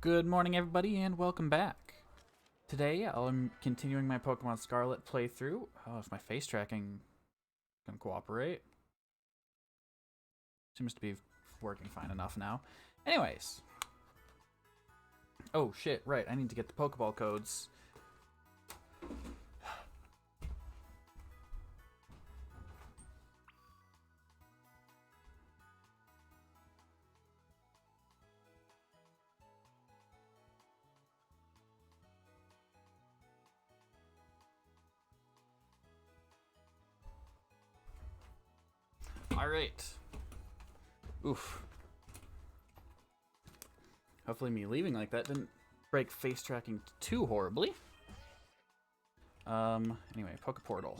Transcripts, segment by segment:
Good morning, everybody, and welcome back. Today, I'm continuing my Pokemon Scarlet playthrough. Oh, if my face tracking can cooperate. Seems to be working fine enough now. Anyways. Oh, shit, right, I need to get the Pokeball codes. Alright. Oof. Hopefully me leaving like that didn't break face tracking too horribly. Anyway, Pokeportal.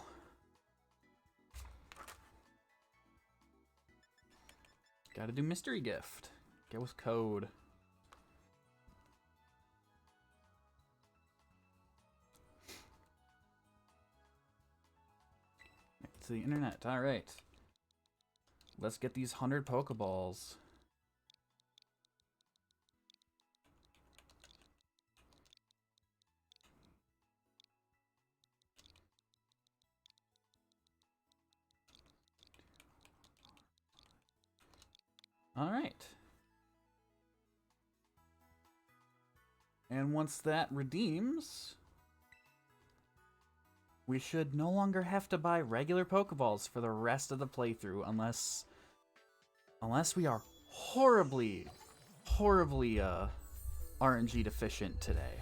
Gotta do mystery gift. Get with code. To the internet. Alright. Let's get these 100 Pokeballs. Alright. And once that redeems, we should no longer have to buy regular Pokeballs for the rest of the playthrough unless we are horribly RNG deficient today.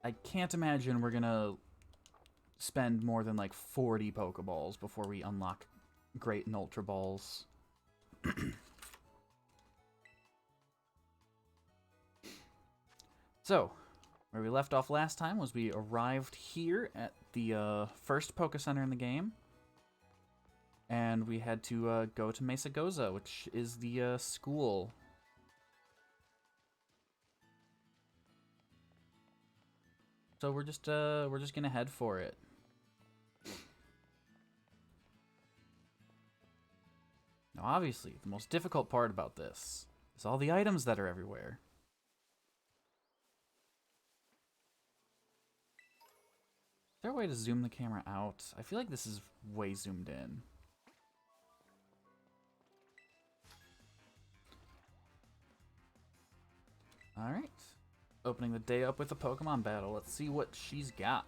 I can't imagine we're gonna spend more than like 40 Pokeballs before we unlock Great and Ultra Balls. So, where we left off last time was we arrived here at the first Poke Center in the game. And we had to go to Mesagoza, which is the school. So we're just gonna head for it. Now obviously, the most difficult part about this is all the items that are everywhere. Is there a way to zoom the camera out? I feel like this is way zoomed in. Alright. Opening the day up with a Pokemon battle. Let's see what she's got.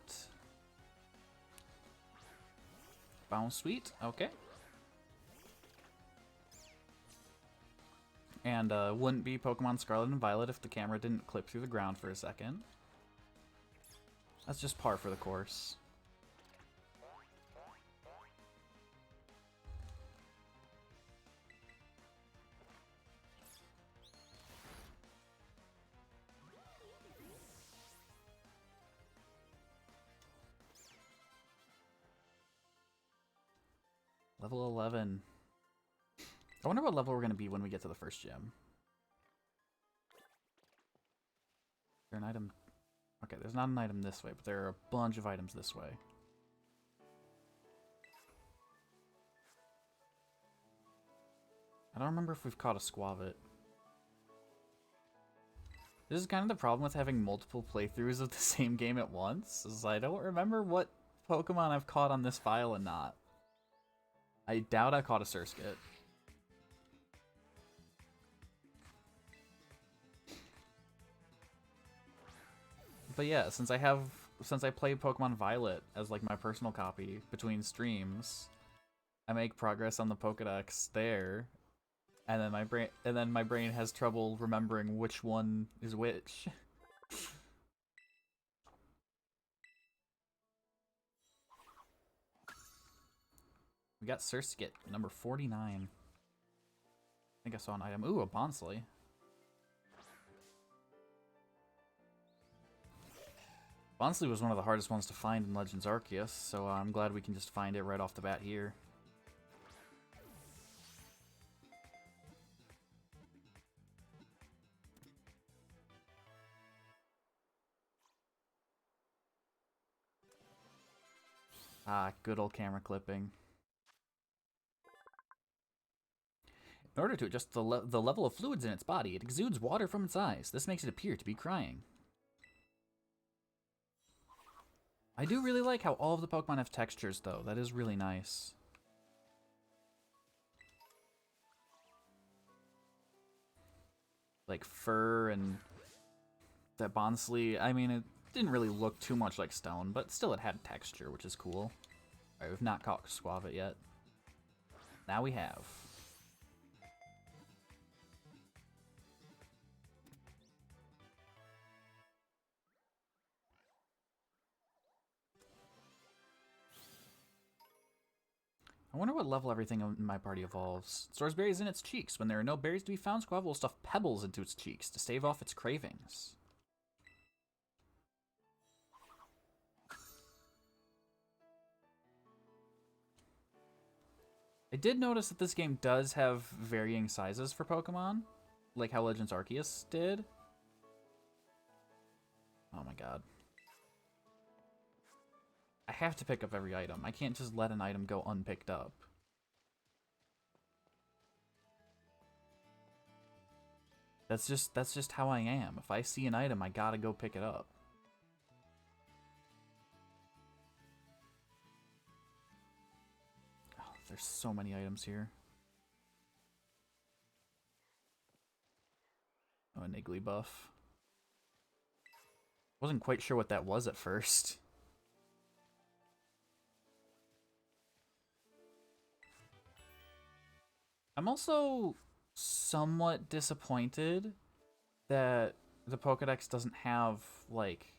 Bounce Sweet, okay. And wouldn't be Pokemon Scarlet and Violet if the camera didn't clip through the ground for a second. That's just par for the course. Level 11. I wonder what level we're going to be when we get to the first gym. Is there an item? Okay, there's not an item this way, but there are a bunch of items this way. I don't remember if we've caught a Squavit. This is kind of the problem with having multiple playthroughs of the same game at once, is I don't remember what Pokemon I've caught on this file and not. I doubt I caught a Surskit. But yeah, since I play Pokemon Violet as like my personal copy between streams, I make progress on the Pokédex there, and then my brain has trouble remembering which one is which. We got Surskit, number 49. I think I saw an item. Ooh, a Bonsly. Bonsly was one of the hardest ones to find in Legends Arceus, so I'm glad we can just find it right off the bat here. Ah, good old camera clipping. In order to adjust the level of fluids in its body, it exudes water from its eyes. This makes it appear to be crying. I do really like how all of the Pokemon have textures, though. That is really nice. Like fur and that Bonsly. I mean, it didn't really look too much like stone, but still it had texture, which is cool. Alright, we've not caught Squavit yet. Now we have. I wonder what level everything in my party evolves. It stores berries in its cheeks. When there are no berries to be found, Squavit will stuff pebbles into its cheeks to stave off its cravings. I did notice that this game does have varying sizes for Pokemon, like how Legends Arceus did. Oh my god. I have to pick up every item. I can't just let an item go unpicked up. That's just how I am. If I see an item, I gotta go pick it up. Oh, there's so many items here. Oh, an Igglybuff. Wasn't quite sure what that was at first. I'm also somewhat disappointed that the Pokedex doesn't have like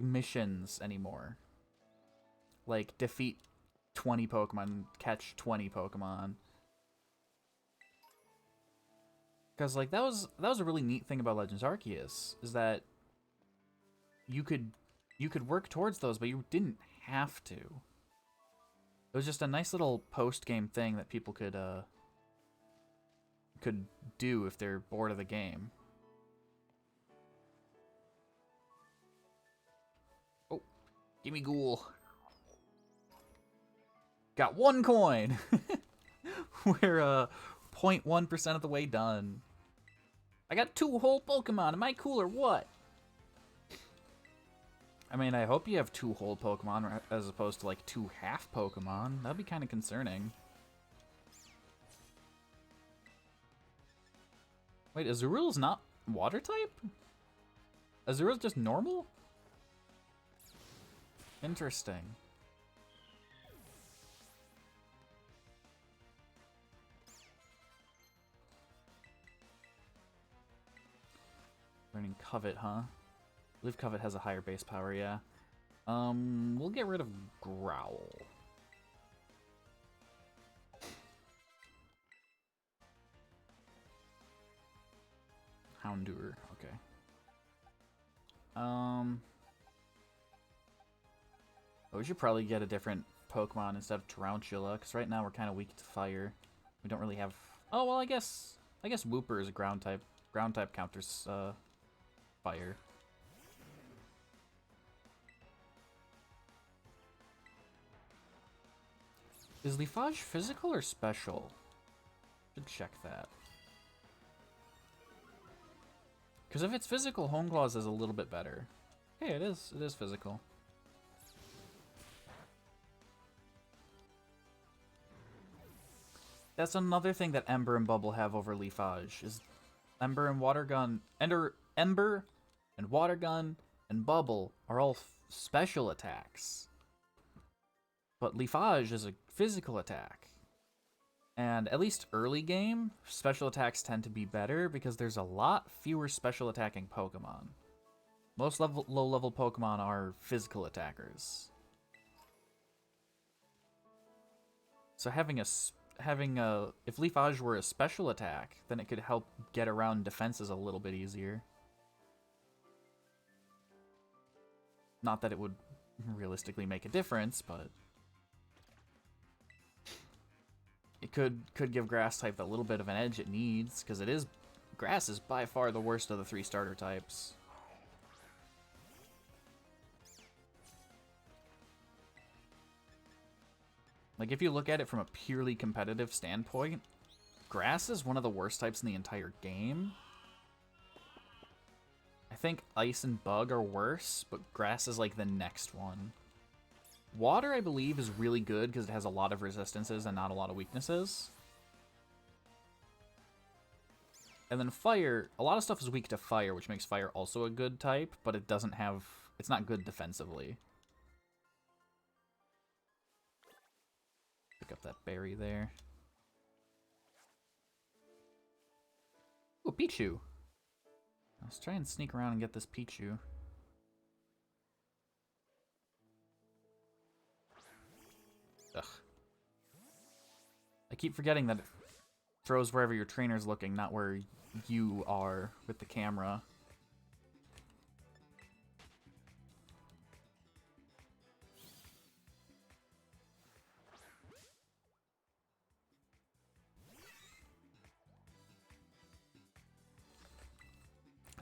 missions anymore. Like defeat 20 Pokemon, catch 20 Pokemon. Cuz like that was a really neat thing about Legends Arceus is that you could work towards those, but you didn't have to. It was just a nice little post-game thing that people could do if they're bored of the game. Oh, gimme Ghoul. Got 1 coin! We're 0.1% of the way done. I got 2 whole Pokemon. Am I cool or what? I mean, I hope you have 2 whole Pokemon as opposed to like 2 half Pokemon. That'd be kind of concerning. Wait, Azurill's not water type? Azurill's just normal? Interesting. Learning Covet, huh? I believe Covet has a higher base power, yeah. We'll get rid of Growl. Houndour, okay. We should probably get a different Pokemon instead of Tarantula, because right now we're kind of weak to fire. We don't really have... Oh, well, I guess Wooper is a ground type. Ground type counters fire. Is Leafage physical or special? Should check that. Because if it's physical, Hone Claws is a little bit better. Hey, it is physical. That's another thing that Ember and Bubble have over Leafage, is Ember and Water Gun... Ember and Water Gun and Bubble are all special attacks. But Leafage is a physical attack. And at least early game, special attacks tend to be better because there's a lot fewer special attacking Pokemon. Most low-level Pokemon are physical attackers. So having if Leafage were a special attack, then it could help get around defenses a little bit easier. Not that it would realistically make a difference, but it could give Grass type a little bit of an edge it needs, because Grass is by far the worst of the 3 starter types. Like, if you look at it from a purely competitive standpoint, grass is one of the worst types in the entire game. I think ice and bug are worse, but grass is like the next one. Water, I believe, is really good because it has a lot of resistances and not a lot of weaknesses. And then fire, a lot of stuff is weak to fire, which makes fire also a good type, but it doesn't have, it's not good defensively. Pick up that berry there. Ooh, Pichu. Let's try and sneak around and get this Pichu. Ugh. I keep forgetting that it throws wherever your trainer's looking, not where you are with the camera.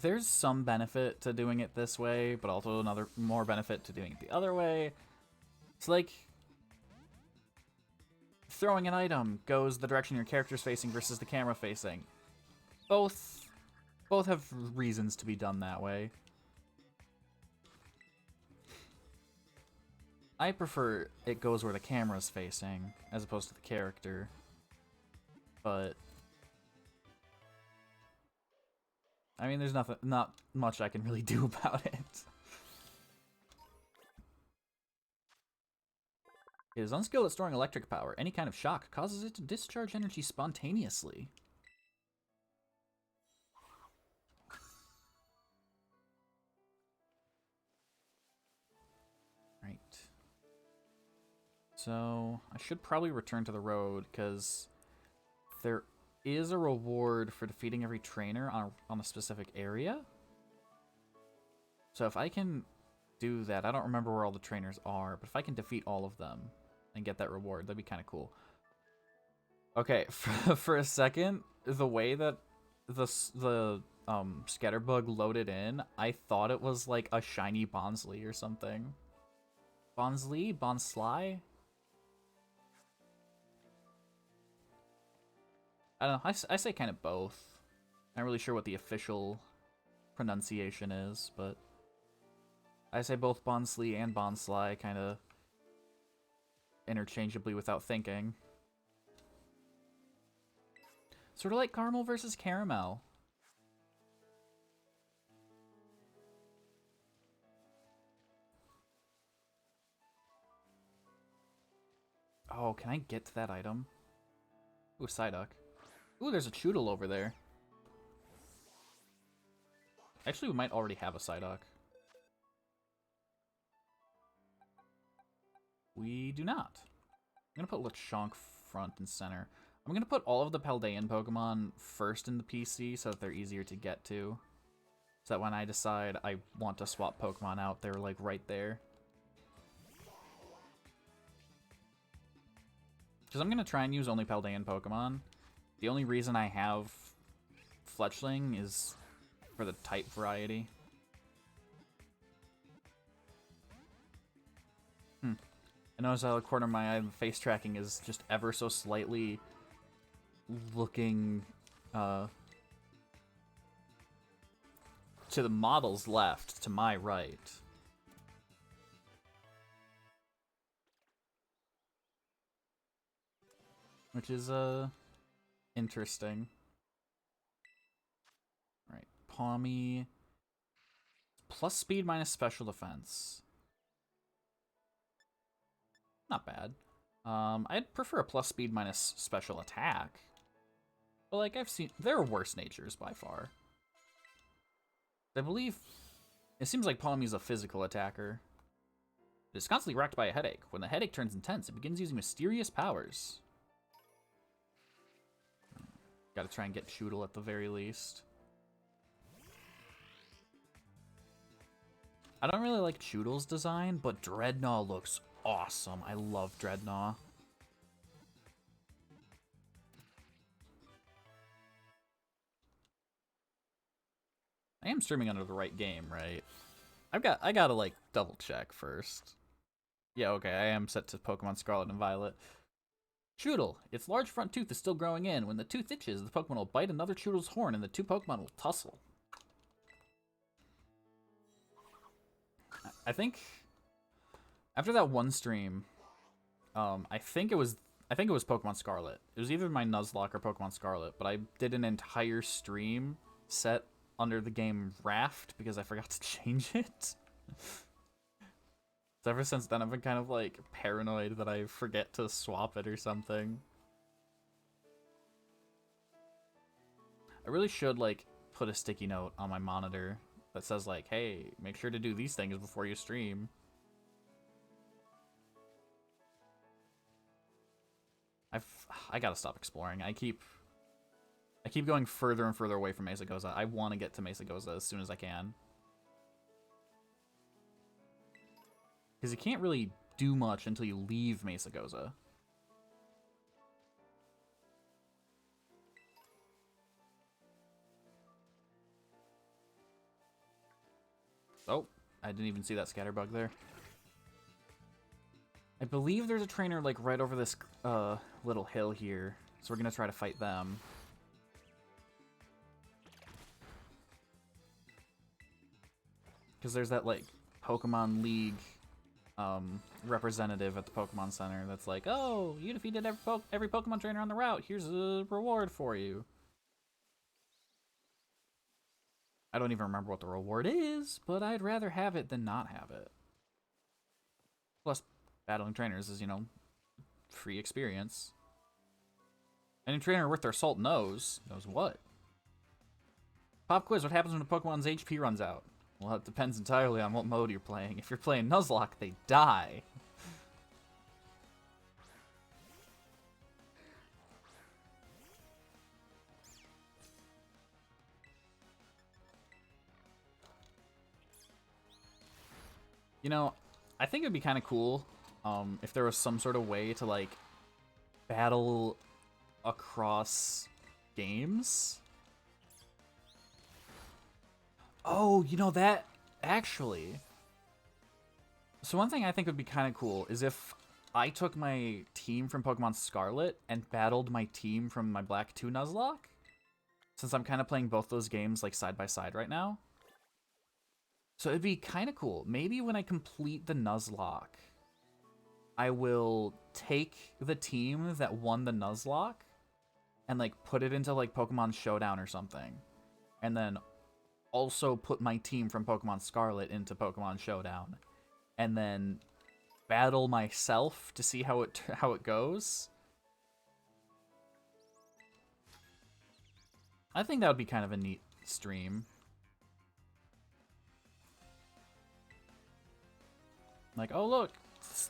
There's some benefit to doing it this way, but also another more benefit to doing it the other way. It's like throwing an item goes the direction your character's facing versus the camera facing. Both have reasons to be done that way. I prefer it goes where the camera's facing as opposed to the character. But I mean, there's not much I can really do about it. It is unskilled at storing electric power. Any kind of shock causes it to discharge energy spontaneously. Right. So, I should probably return to the road, because there is a reward for defeating every trainer on a specific area. So if I can do that, I don't remember where all the trainers are, but if I can defeat all of them and get that reward, that'd be kind of cool. Okay, for a second, the way that the Scatterbug loaded in, I thought it was like a shiny Bonsly or something. Bonsly? Bonsly? I don't know, I say kind of both. Not really sure what the official pronunciation is, but I say both Bonsly and Bonsly kind of interchangeably without thinking. Sort of like caramel versus caramel. Oh, can I get to that item? Ooh, Psyduck. Ooh, there's a Choodle over there. Actually, we might already have a Psyduck. We do not. I'm going to put Lechonk front and center. I'm going to put all of the Paldean Pokemon first in the PC so that they're easier to get to. So that when I decide I want to swap Pokemon out, they're like right there. Because I'm going to try and use only Paldean Pokemon. The only reason I have Fletchling is for the type variety. I notice out of the corner of my eye, the face tracking is just ever so slightly looking to the model's left, to my right. Which is, interesting. Right, Pawmi. Plus speed minus special defense. Not bad. I'd prefer a plus speed minus special attack. But, like, I've seen... There are worse natures, by far. I believe... It seems like Pawmi's a physical attacker. It is constantly racked by a headache. When the headache turns intense, it begins using mysterious powers. Gotta try and get Choodle at the very least. I don't really like Choodle's design, but Dreadnought looks awesome. I love Dreadnought. I am streaming under the right game, right? I gotta like double check first. Yeah, okay, I am set to Pokemon Scarlet and Violet. Choodle. Its large front tooth is still growing in. When the tooth itches, the Pokemon will bite another Choodle's horn and the two Pokemon will tussle. I think after that one stream, I think it was Pokemon Scarlet. It was either my Nuzlocke or Pokemon Scarlet, but I did an entire stream set under the game Raft because I forgot to change it. So ever since then, I've been kind of like paranoid that I forget to swap it or something. I really should like put a sticky note on my monitor that says like, hey, make sure to do these things before you stream. I gotta stop exploring. I keep going further and further away from Mesagoza. I want to get to Mesagoza as soon as I can. Because you can't really do much until you leave Mesagoza. Oh, I didn't even see that scatterbug there. I believe there's a trainer like right over this little hill here, so we're gonna try to fight them. Because there's that like Pokemon League representative at the Pokemon Center that's like, oh, you defeated every Pokemon trainer on the route. Here's a reward for you. I don't even remember what the reward is, but I'd rather have it than not have it. Plus, battling trainers is, you know, free experience. Any trainer worth their salt knows what. Pop quiz, what happens when a Pokemon's HP runs out? Well, it depends entirely on what mode you're playing. If you're playing Nuzlocke, they die. You know, I think it would be kind of cool if there was some sort of way to, like, battle across games. Oh, you know, that, actually. So one thing I think would be kind of cool is if I took my team from Pokemon Scarlet and battled my team from my Black 2 Nuzlocke. Since I'm kind of playing both those games, like, side by side right now. So it'd be kind of cool. Maybe when I complete the Nuzlocke, I will take the team that won the Nuzlocke and, like, put it into, like, Pokemon Showdown or something. And then also put my team from Pokemon Scarlet into Pokemon Showdown. And then battle myself to see how it goes. I think that would be kind of a neat stream. Like, oh look,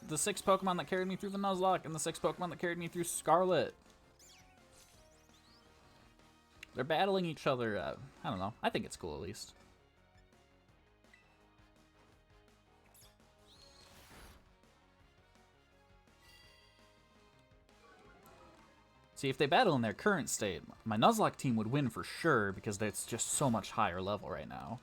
the 6 Pokemon that carried me through the Nuzlocke and the 6 Pokemon that carried me through Scarlet. They're battling each other. I don't know. I think it's cool at least. See, if they battle in their current state, my Nuzlocke team would win for sure because it's just so much higher level right now.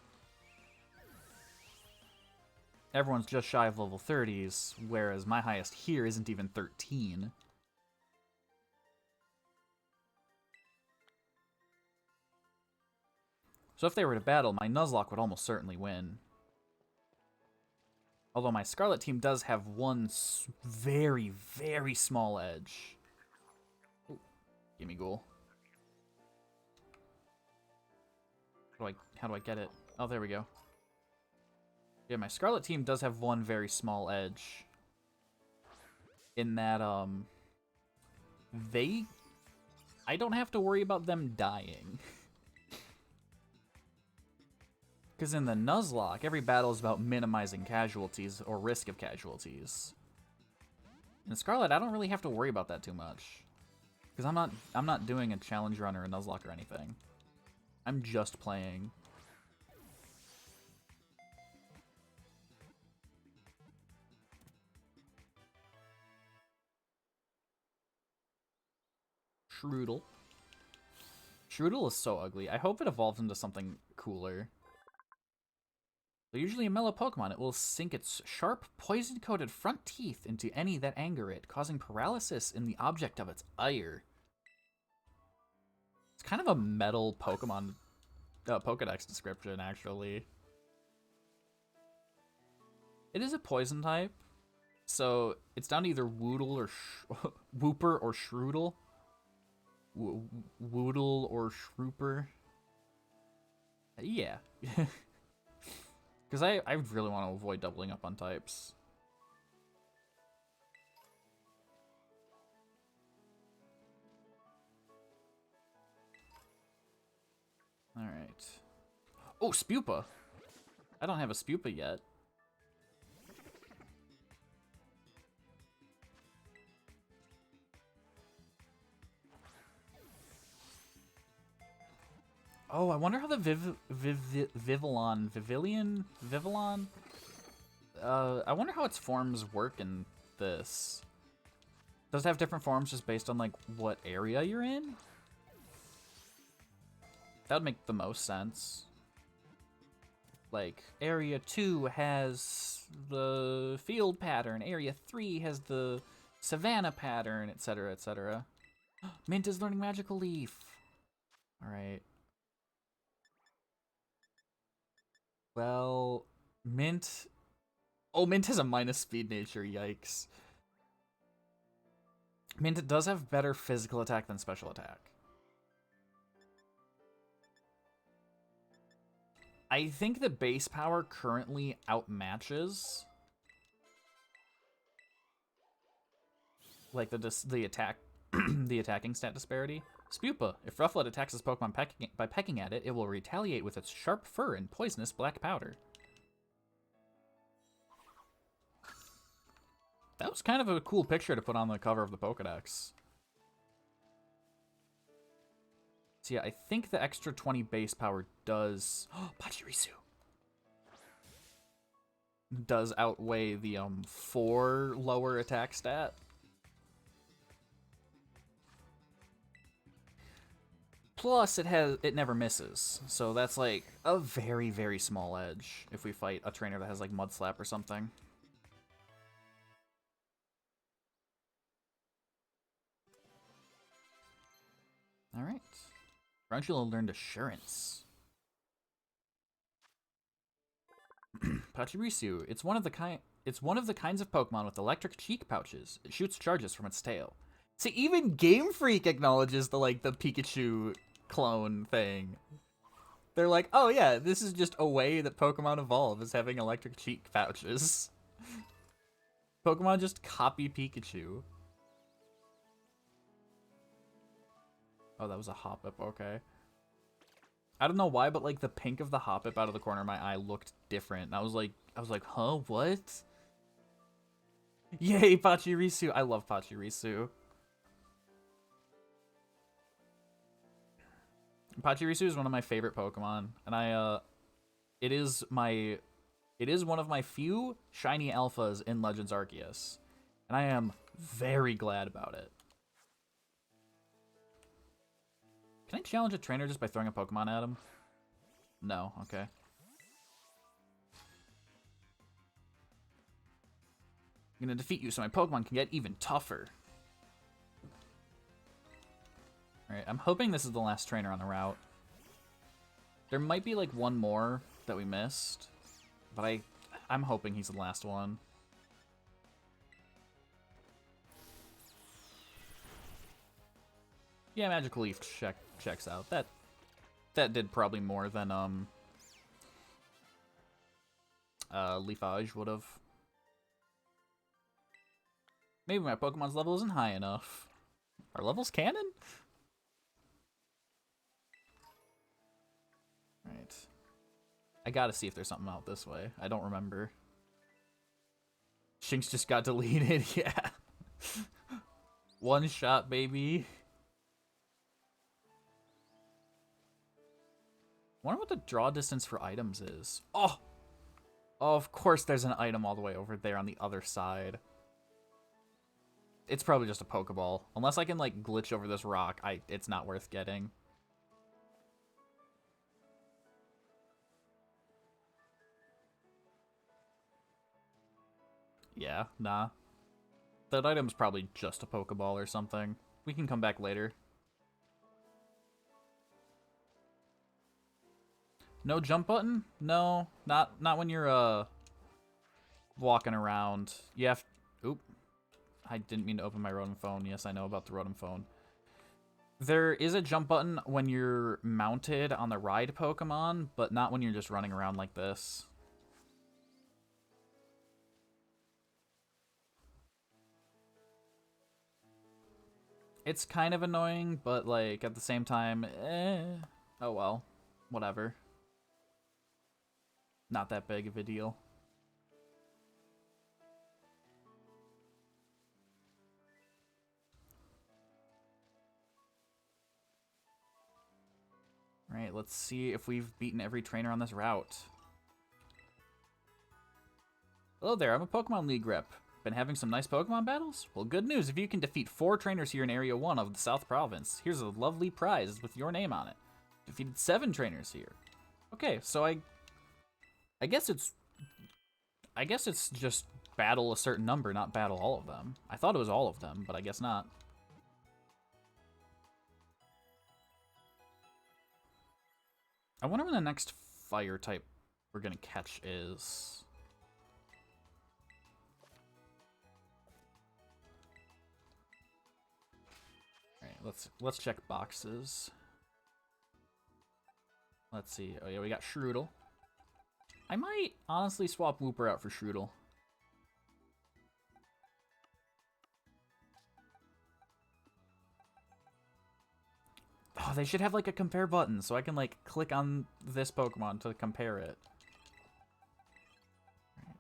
Everyone's just shy of level 30s, whereas my highest here isn't even 13. So if they were to battle, my Nuzlocke would almost certainly win. Although my Scarlet team does have one very, very small edge. Ooh, gimme ghoul. How do I get it? Oh, there we go. Yeah, my Scarlet team does have one very small edge. In that, I don't have to worry about them dying. Because in the Nuzlocke, every battle is about minimizing casualties or risk of casualties. In Scarlet, I don't really have to worry about that too much. Because I'm not doing a challenge run or a Nuzlocke or anything. I'm just playing. Shroodle. Shroodle is so ugly. I hope it evolves into something cooler. Though usually a mellow Pokemon, it will sink its sharp, poison-coated front teeth into any that anger it, causing paralysis in the object of its ire. It's kind of a metal Pokemon Pokedex description, actually. It is a poison type, so it's down to either Woodle or Wooper or Shroodle. Woodle or Shrooper. Yeah. Because I really want to avoid doubling up on types. Alright. Oh, Spupa! I don't have a Spupa yet. Oh, I wonder how the Vivillon? I wonder how its forms work in this. Does it have different forms just based on, like, what area you're in? That would make the most sense. Like, Area 2 has the field pattern, Area 3 has the savanna pattern, etc., etc. Mint is learning Magical Leaf. Alright. Well, Mint... Oh, Mint has a minus speed nature, yikes. Mint does have better physical attack than special attack. I think the base power currently outmatches like the attack the attacking stat disparity. Spupa. If Rufflet attacks his Pokemon by pecking at it, it will retaliate with its sharp fur and poisonous black powder. That was kind of a cool picture to put on the cover of the Pokedex. So yeah, I think the extra 20 base power does... Pachirisu! Does outweigh the 4 lower attack stat. Plus, it never misses. So that's like a very, very small edge if we fight a trainer that has like Mud Slap or something. Alright. Grunchula learned Assurance. Pachirisu. It's one of the kinds of Pokemon with electric cheek pouches. It shoots charges from its tail. See, even Game Freak acknowledges the Pikachu clone thing. They're like, oh yeah, this is just a way that Pokemon evolve, is having electric cheek pouches. Pokemon just copy Pikachu. Oh, that was a Hoppip, okay. I don't know why, but like the pink of the Hoppip out of the corner of my eye looked different. And I was like, huh, what? Yay, Pachirisu. I love Pachirisu. Pachirisu is one of my favorite Pokemon, and it is one of my few shiny alphas in Legends Arceus, and I am very glad about it. Can I challenge a trainer just by throwing a Pokemon at him? No, okay. I'm gonna defeat you so my Pokemon can get even tougher. Alright, I'm hoping this is the last trainer on the route. There might be like one more that we missed, but I'm hoping he's the last one. Yeah, Magical Leaf checks out. That did probably more than Leafage would have. Maybe my Pokemon's level isn't high enough. Are levels canon? Right. I gotta see if there's something out this way. I don't remember. Shinx just got deleted, yeah. One shot, baby. Wonder what the draw distance for items is. Oh! Oh, of course there's an item all the way over there on the other side. It's probably just a Pokeball. Unless I can, like, glitch over this rock, it's not worth getting. Yeah, nah. That item's probably just a Pokeball or something. We can come back later. No jump button? No, not when you're walking around. You have. Oop. I didn't mean to open my Rotom phone. Yes, I know about the Rotom phone. There is a jump button when you're mounted on the ride Pokemon, but not when you're just running around like this. It's kind of annoying, but like at the same time, oh well, whatever. Not that big of a deal. Alright, let's see if we've beaten every trainer on this route. Hello there, I'm a Pokemon League rep. Been having some nice Pokemon battles? Well, good news, if you can defeat 4 trainers here in Area 1 of the South Province, here's a lovely prize with your name on it. Defeated 7 trainers here. Okay, so I guess it's just battle a certain number, not battle all of them. I thought it was all of them, but I guess not. I wonder when the next fire type we're gonna catch is. Alright, let's check boxes. Let's see. Oh yeah, we got Shroodle. I might honestly swap Wooper out for Shroodle. Oh, they should have like a compare button so I can like click on this Pokemon to compare it. Right.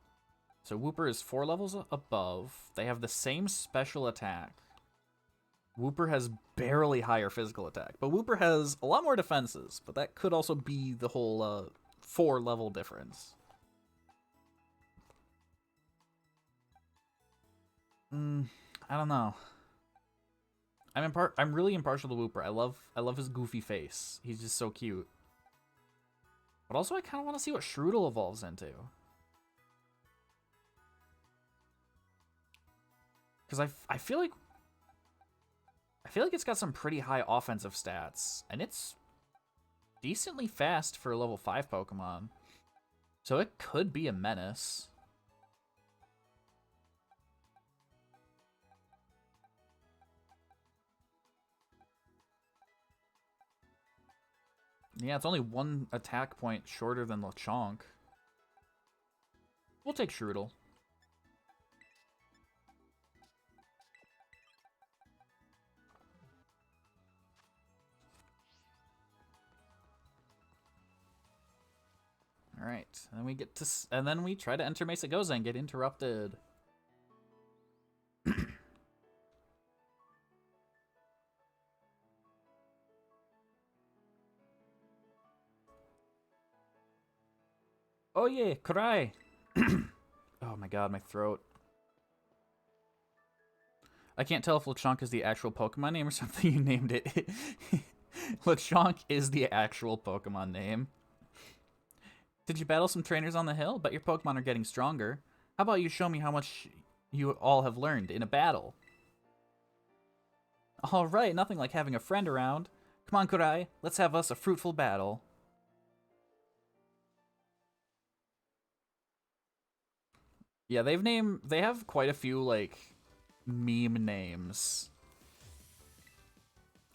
So Wooper is 4 levels above. They have the same special attack. Wooper has barely higher physical attack, but Wooper has a lot more defenses, but that could also be the whole 4 level difference. I don't know. I'm really impartial to Wooper. I love his goofy face. He's just so cute. But also I kind of want to see what Shroodle evolves into. Cuz I feel like it's got some pretty high offensive stats, and it's decently fast for a level 5 Pokemon. So it could be a menace. Yeah, it's only 1 attack point shorter than Lechonk. We'll take Shroodle. All right, and then we try to enter Mesagoza and get interrupted. Oh yeah, cry. Oh my god, my throat. I can't tell if Lechonk is the actual Pokemon name or something you named it. Lechonk is the actual Pokemon name. Did you battle some trainers on the hill? Bet your Pokemon are getting stronger. How about you show me how much you all have learned in a battle? Alright, nothing like having a friend around. Come on, Kurai, let's have us a fruitful battle. Yeah, they have quite a few, like, meme names.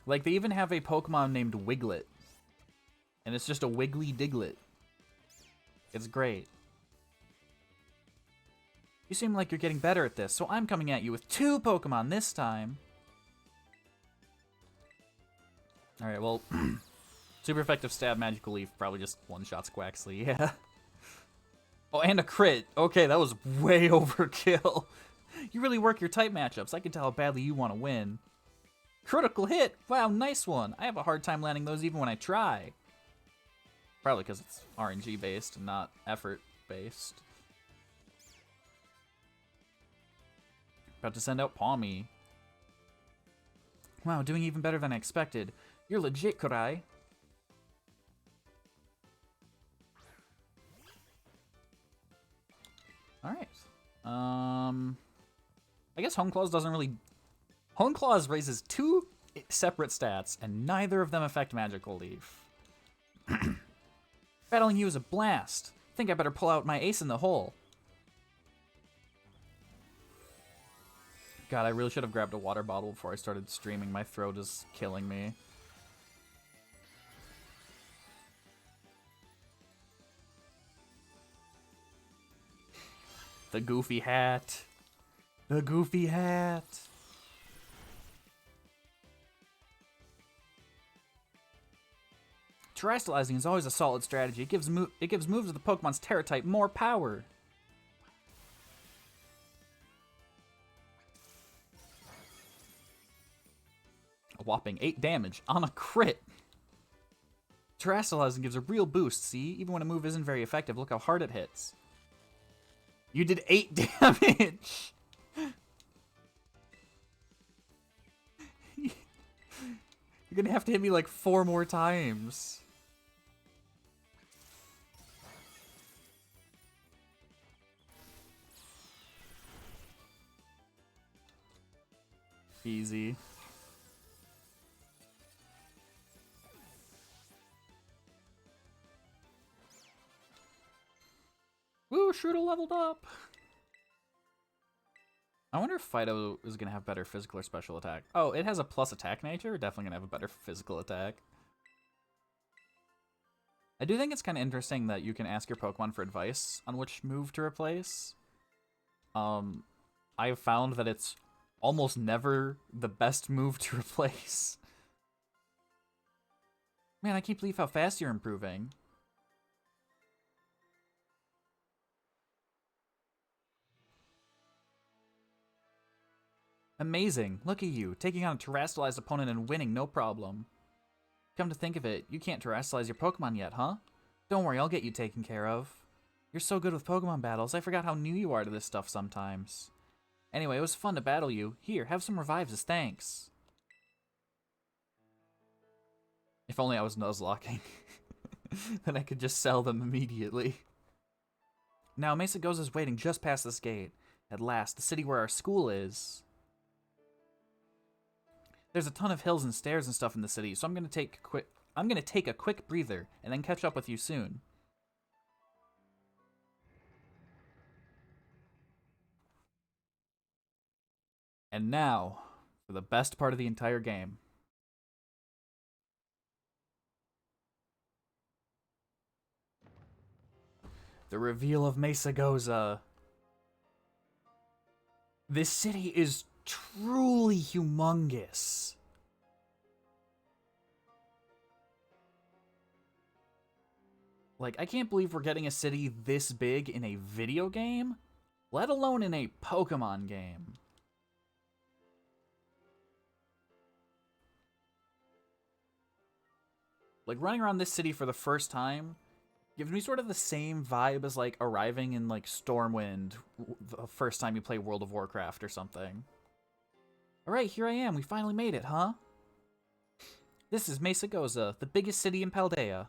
Like, they even have a Pokemon named Wiglet. And it's just a wiggly Diglett. It's great. You seem like you're getting better at this, so I'm coming at you with 2 Pokemon this time. Alright, well, super effective stab Magical Leaf probably just one-shots Quaxley, yeah. Oh, and a crit. Okay, that was way overkill. You really work your type matchups. I can tell how badly you want to win. Critical hit! Wow, nice one. I have a hard time landing those even when I try. Probably because it's RNG based and not effort based. About to send out Palmy. Wow, doing even better than I expected. You're legit, Kurai. Alright. I guess Hone Claws doesn't really... Hone Claws raises 2 separate stats, and neither of them affect Magical Leaf. Battling you is a blast. Think I better pull out my ace in the hole. God, I really should have grabbed a water bottle before I started streaming. My throat is killing me. The goofy hat. The goofy hat. Terrestrializing is always a solid strategy. It gives moves of the Pokemon's Terra type more power. A whopping 8 damage on a crit. Terrestrializing gives a real boost, see? Even when a move isn't very effective, look how hard it hits. You did 8 damage! You're gonna have to hit me like 4 more times. Easy. Woo, Shooter leveled up! I wonder if Fido is going to have better physical or special attack. Oh, it has a plus attack nature? Definitely going to have a better physical attack. I do think it's kind of interesting that you can ask your Pokemon for advice on which move to replace. I've found that it's almost never the best move to replace. Man, I can't believe how fast you're improving. Amazing. Look at you, taking on a terrestrialized opponent and winning, no problem. Come to think of it, you can't terrestrialize your Pokemon yet, huh? Don't worry, I'll get you taken care of. You're so good with Pokemon battles, I forgot how new you are to this stuff sometimes. Anyway, it was fun to battle you. Here, have some revives as thanks. If only I was Nuzlocking. Then I could just sell them immediately. Now, Mesagoza's waiting just past this gate. At last, the city where our school is. There's a ton of hills and stairs and stuff in the city, so I'm gonna take a quick breather and then catch up with you soon. And now, for the best part of the entire game. The reveal of Mesagoza. This city is truly humongous. Like, I can't believe we're getting a city this big in a video game, let alone in a Pokemon game. Like, running around this city for the first time gives me sort of the same vibe as, like, arriving in, like, Stormwind the first time you play World of Warcraft or something. Alright, here I am. We finally made it, huh? This is Mesagoza, the biggest city in Paldea.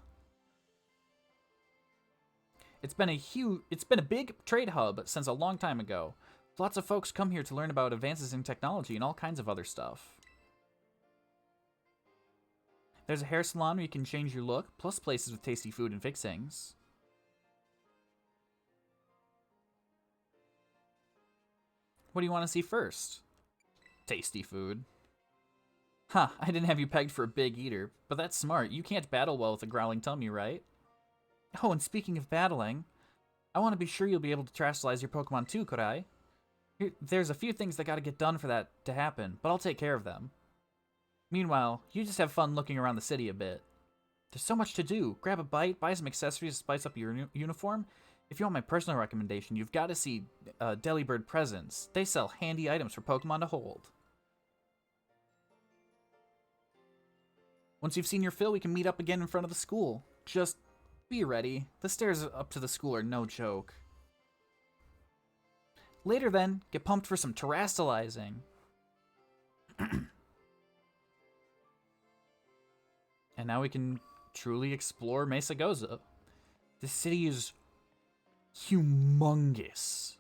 It's been a big trade hub since a long time ago. Lots of folks come here to learn about advances in technology and all kinds of other stuff. There's a hair salon where you can change your look, plus places with tasty food and fixings. What do you want to see first? Tasty food. Huh, I didn't have you pegged for a big eater, but that's smart. You can't battle well with a growling tummy, right? Oh, and speaking of battling, I want to be sure you'll be able to terrestrialize your Pokemon too, could I? There's a few things that gotta get done for that to happen, but I'll take care of them. Meanwhile, you just have fun looking around the city a bit. There's so much to do. Grab a bite, buy some accessories to spice up your uniform. If you want my personal recommendation, you've got to see Delibird Presents. They sell handy items for Pokemon to hold. Once you've seen your fill, we can meet up again in front of the school. Just be ready. The stairs up to the school are no joke. Later then, get pumped for some terrestrializing. And now we can truly explore Mesagoza. This city is humongous.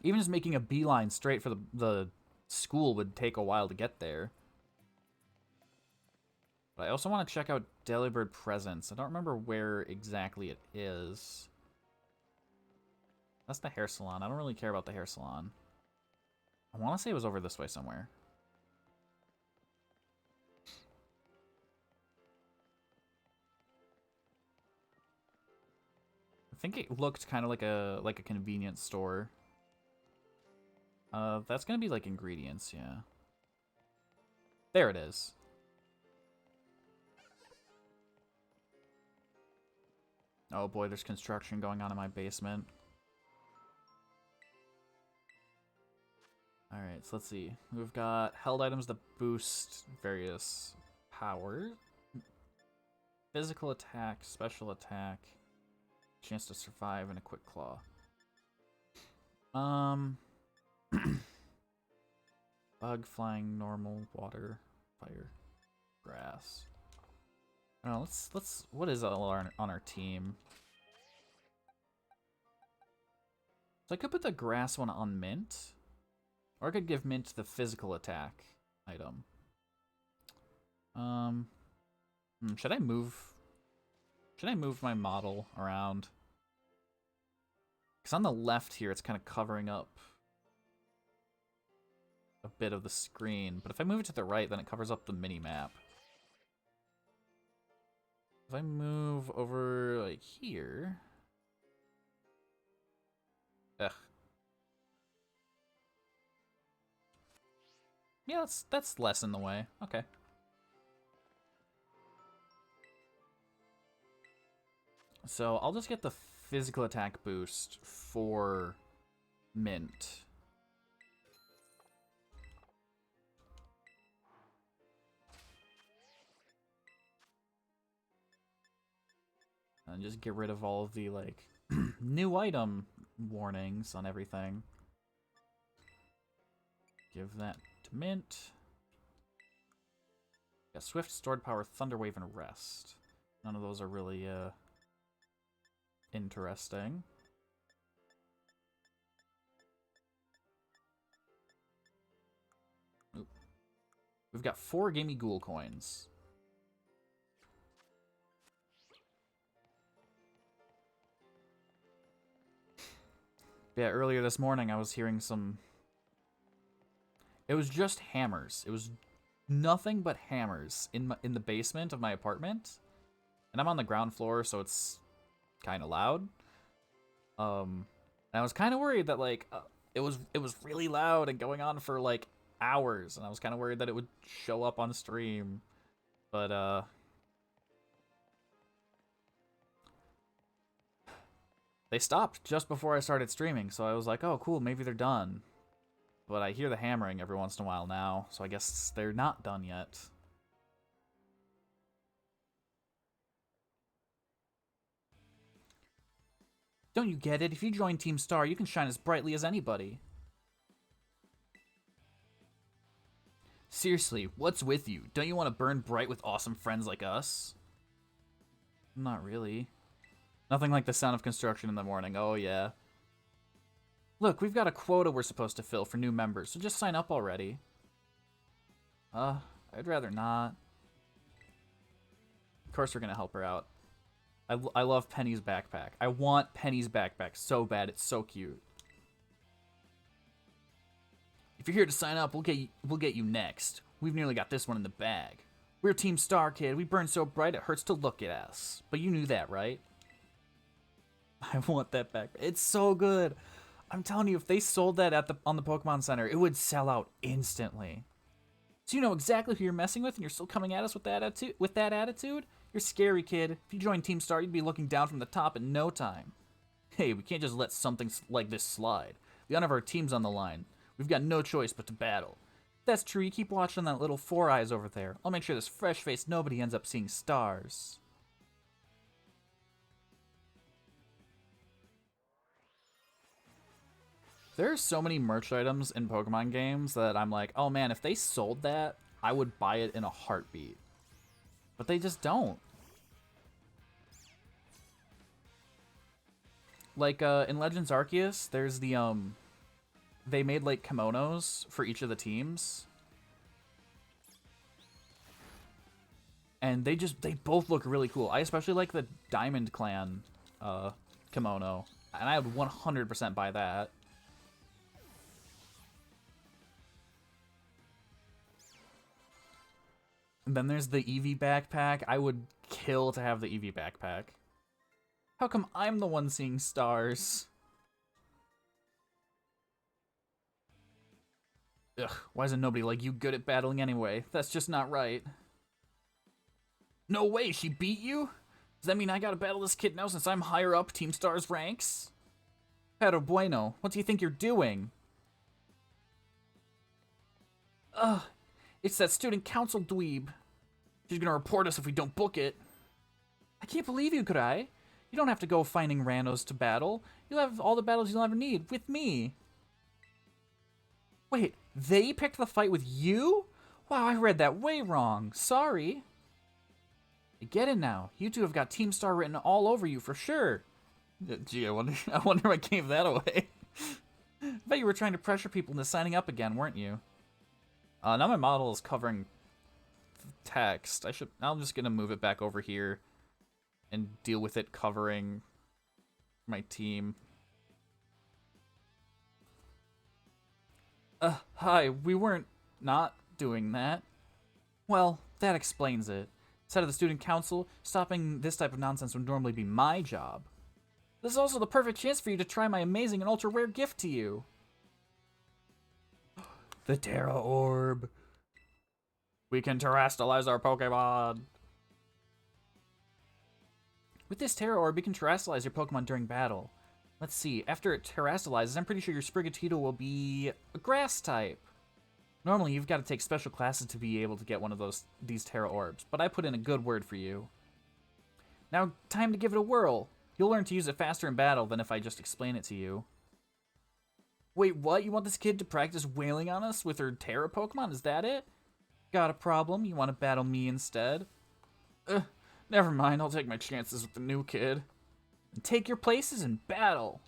Even just making a beeline straight for the school would take a while to get there. But I also want to check out Delibird Presents. I don't remember where exactly it is. That's the hair salon. I don't really care about the hair salon. I want to say it was over this way somewhere. I think it looked kind of like a convenience store. That's gonna be like ingredients, yeah. There it is. Oh boy, there's construction going on in my basement. Alright, so let's see. We've got held items that boost various powers. Physical attack, special attack, chance to survive, and a quick claw. Bug, flying, normal, water, fire, grass. I don't know, let's what is all on our team? So I could put the grass one on Mint. Or I could give Mint the physical attack item. Should I move my model around? Because on the left here, it's kind of covering up a bit of the screen. But if I move it to the right, then it covers up the mini-map. If I move over, like, here... Ugh. Yeah, that's less in the way. Okay. So I'll just get the physical attack boost for Mint. And just get rid of all of the, like, new item warnings on everything. Give that to Mint. Yeah, Swift, Stored Power, Thunder Wave, and Rest. None of those are really, interesting. Oop. We've got 4 Gamey Ghoul coins. Yeah, earlier this morning I was hearing some... It was just hammers. It was nothing but hammers in the basement of my apartment. And I'm on the ground floor, so it's kind of loud. And I was kind of worried that, like, it was really loud and going on for, like, hours. And I was kind of worried that it would show up on stream. But, they stopped just before I started streaming, so I was like, oh, cool, maybe they're done. But I hear the hammering every once in a while now, so I guess they're not done yet. Don't you get it? If you join Team Star, you can shine as brightly as anybody. Seriously, what's with you? Don't you want to burn bright with awesome friends like us? Not really. Nothing like the sound of construction in the morning. Oh, yeah. Look, we've got a quota we're supposed to fill for new members, so just sign up already. I'd rather not. Of course we're gonna help her out. I love Penny's backpack. I want Penny's backpack so bad. It's so cute. If you're here to sign up, we'll get you next. We've nearly got this one in the bag. We're Team Star, kid. We burn so bright it hurts to look at us. But you knew that, right? I want that backpack. It's so good. I'm telling you, if they sold that on the Pokemon Center, it would sell out instantly. So you know exactly who you're messing with, and you're still coming at us with that attitude? You're scary, kid. If you joined Team Star, you'd be looking down from the top in no time. Hey, we can't just let something like this slide. The honor of our team's on the line. We've got no choice but to battle. If that's true, you keep watching that little Four Eyes over there. I'll make sure this fresh-faced nobody ends up seeing stars. There are so many merch items in Pokemon games that I'm like, oh man, if they sold that, I would buy it in a heartbeat. But they just don't. Like, in Legends Arceus, there's the they made like kimonos for each of the teams. And they both look really cool. I especially like the Diamond Clan kimono. And I would 100% buy that. And then there's the Eevee backpack. I would kill to have the Eevee backpack. How come I'm the one seeing stars? Ugh, why isn't nobody like you good at battling anyway? That's just not right. No way, she beat you? Does that mean I gotta battle this kid now since I'm higher up Team Star's ranks? Pero bueno, what do you think you're doing? Ugh, it's that student council dweeb. She's gonna report us if we don't book it. I can't believe you, Kurai. You don't have to go finding randos to battle. You'll have all the battles you'll ever need with me. Wait, they picked the fight with you? Wow, I read that way wrong. Sorry. I get it now. You two have got Team Star written all over you for sure. Gee, I wonder what gave that away. I bet you were trying to pressure people into signing up again, weren't you? Now my model is covering text. I'm just gonna move it back over here and deal with it covering my team. Hi, we weren't not doing that. Well, that explains it. Instead of the student council, stopping this type of nonsense would normally be my job. This is also the perfect chance for you to try my amazing and ultra rare gift to you. The Terra Orb. We can terrestrialize our Pokemon. With this Terra Orb, you can terrestrialize your Pokemon during battle. Let's see, after it terrestrializes, I'm pretty sure your Sprigatito will be a grass type. Normally, you've got to take special classes to be able to get one of these Terra Orbs, but I put in a good word for you. Now, time to give it a whirl. You'll learn to use it faster in battle than if I just explain it to you. Wait, what? You want this kid to practice wailing on us with her Terra Pokemon? Is that it? Got a problem? You want to battle me instead? Never mind, I'll take my chances with the new kid. And take your places in battle.